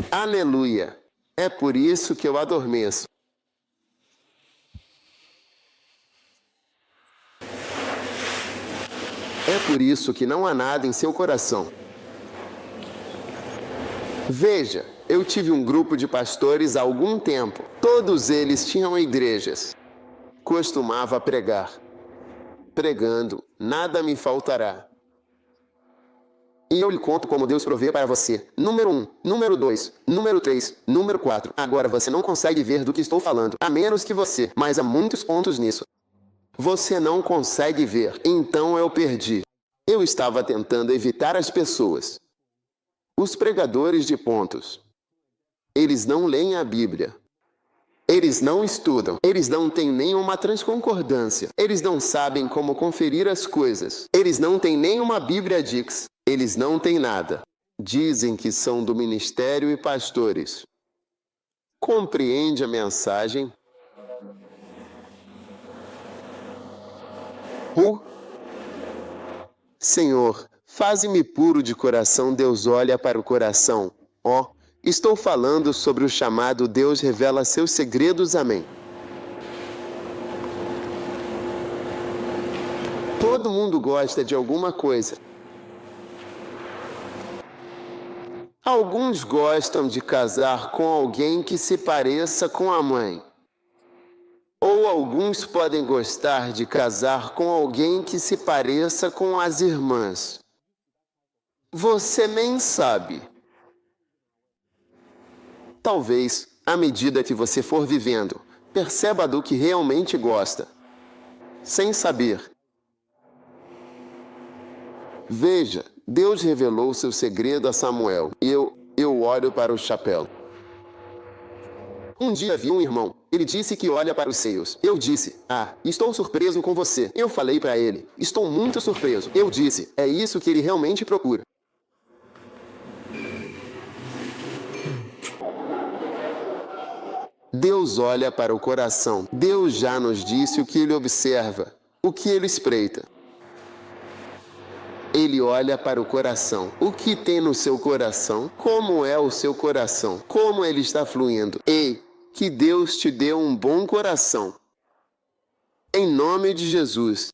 Speaker 1: Aleluia! É por isso que eu adormeço. É por isso que não há nada em seu coração. Veja, eu tive um grupo de pastores há algum tempo. Todos eles tinham igrejas. Costumava pregar. Pregando, nada me faltará. E eu lhe conto como Deus provê para você. Número 1, número 2, número 3, número 4. Agora você não consegue ver do que estou falando, a menos que você, mas há muitos pontos nisso. Você não consegue ver, então eu perdi. Eu estava tentando evitar as pessoas. Os pregadores de pontos. Eles não leem a Bíblia. Eles não estudam. Eles não têm nenhuma transconcordância. Eles não sabem como conferir as coisas. Eles não têm nenhuma Bíblia Dix. Eles não têm nada. Dizem que são do ministério e pastores. Compreende a mensagem? Senhor, faze-me puro de coração. Deus olha para o coração. Ó, estou falando sobre o chamado Deus revela seus segredos. Amém. Todo mundo gosta de alguma coisa. Alguns gostam de casar com alguém que se pareça com a mãe. Ou alguns podem gostar de casar com alguém que se pareça com as irmãs. Você nem sabe. Talvez, à medida que você for vivendo, perceba do que realmente gosta. Sem saber. Veja, Deus revelou seu segredo a Samuel. Eu olho para o chapéu. Um dia vi um irmão. Ele disse que olha para os seios. Eu disse, estou surpreso com você. Eu falei para ele, estou muito surpreso. Eu disse, é isso que ele realmente procura. Deus olha para o coração. Deus já nos disse o que ele observa, o que ele espreita. Ele olha para o coração. O que tem no seu coração? Como é o seu coração? Como ele está fluindo? Ei, que Deus te dê um bom coração. Em nome de Jesus.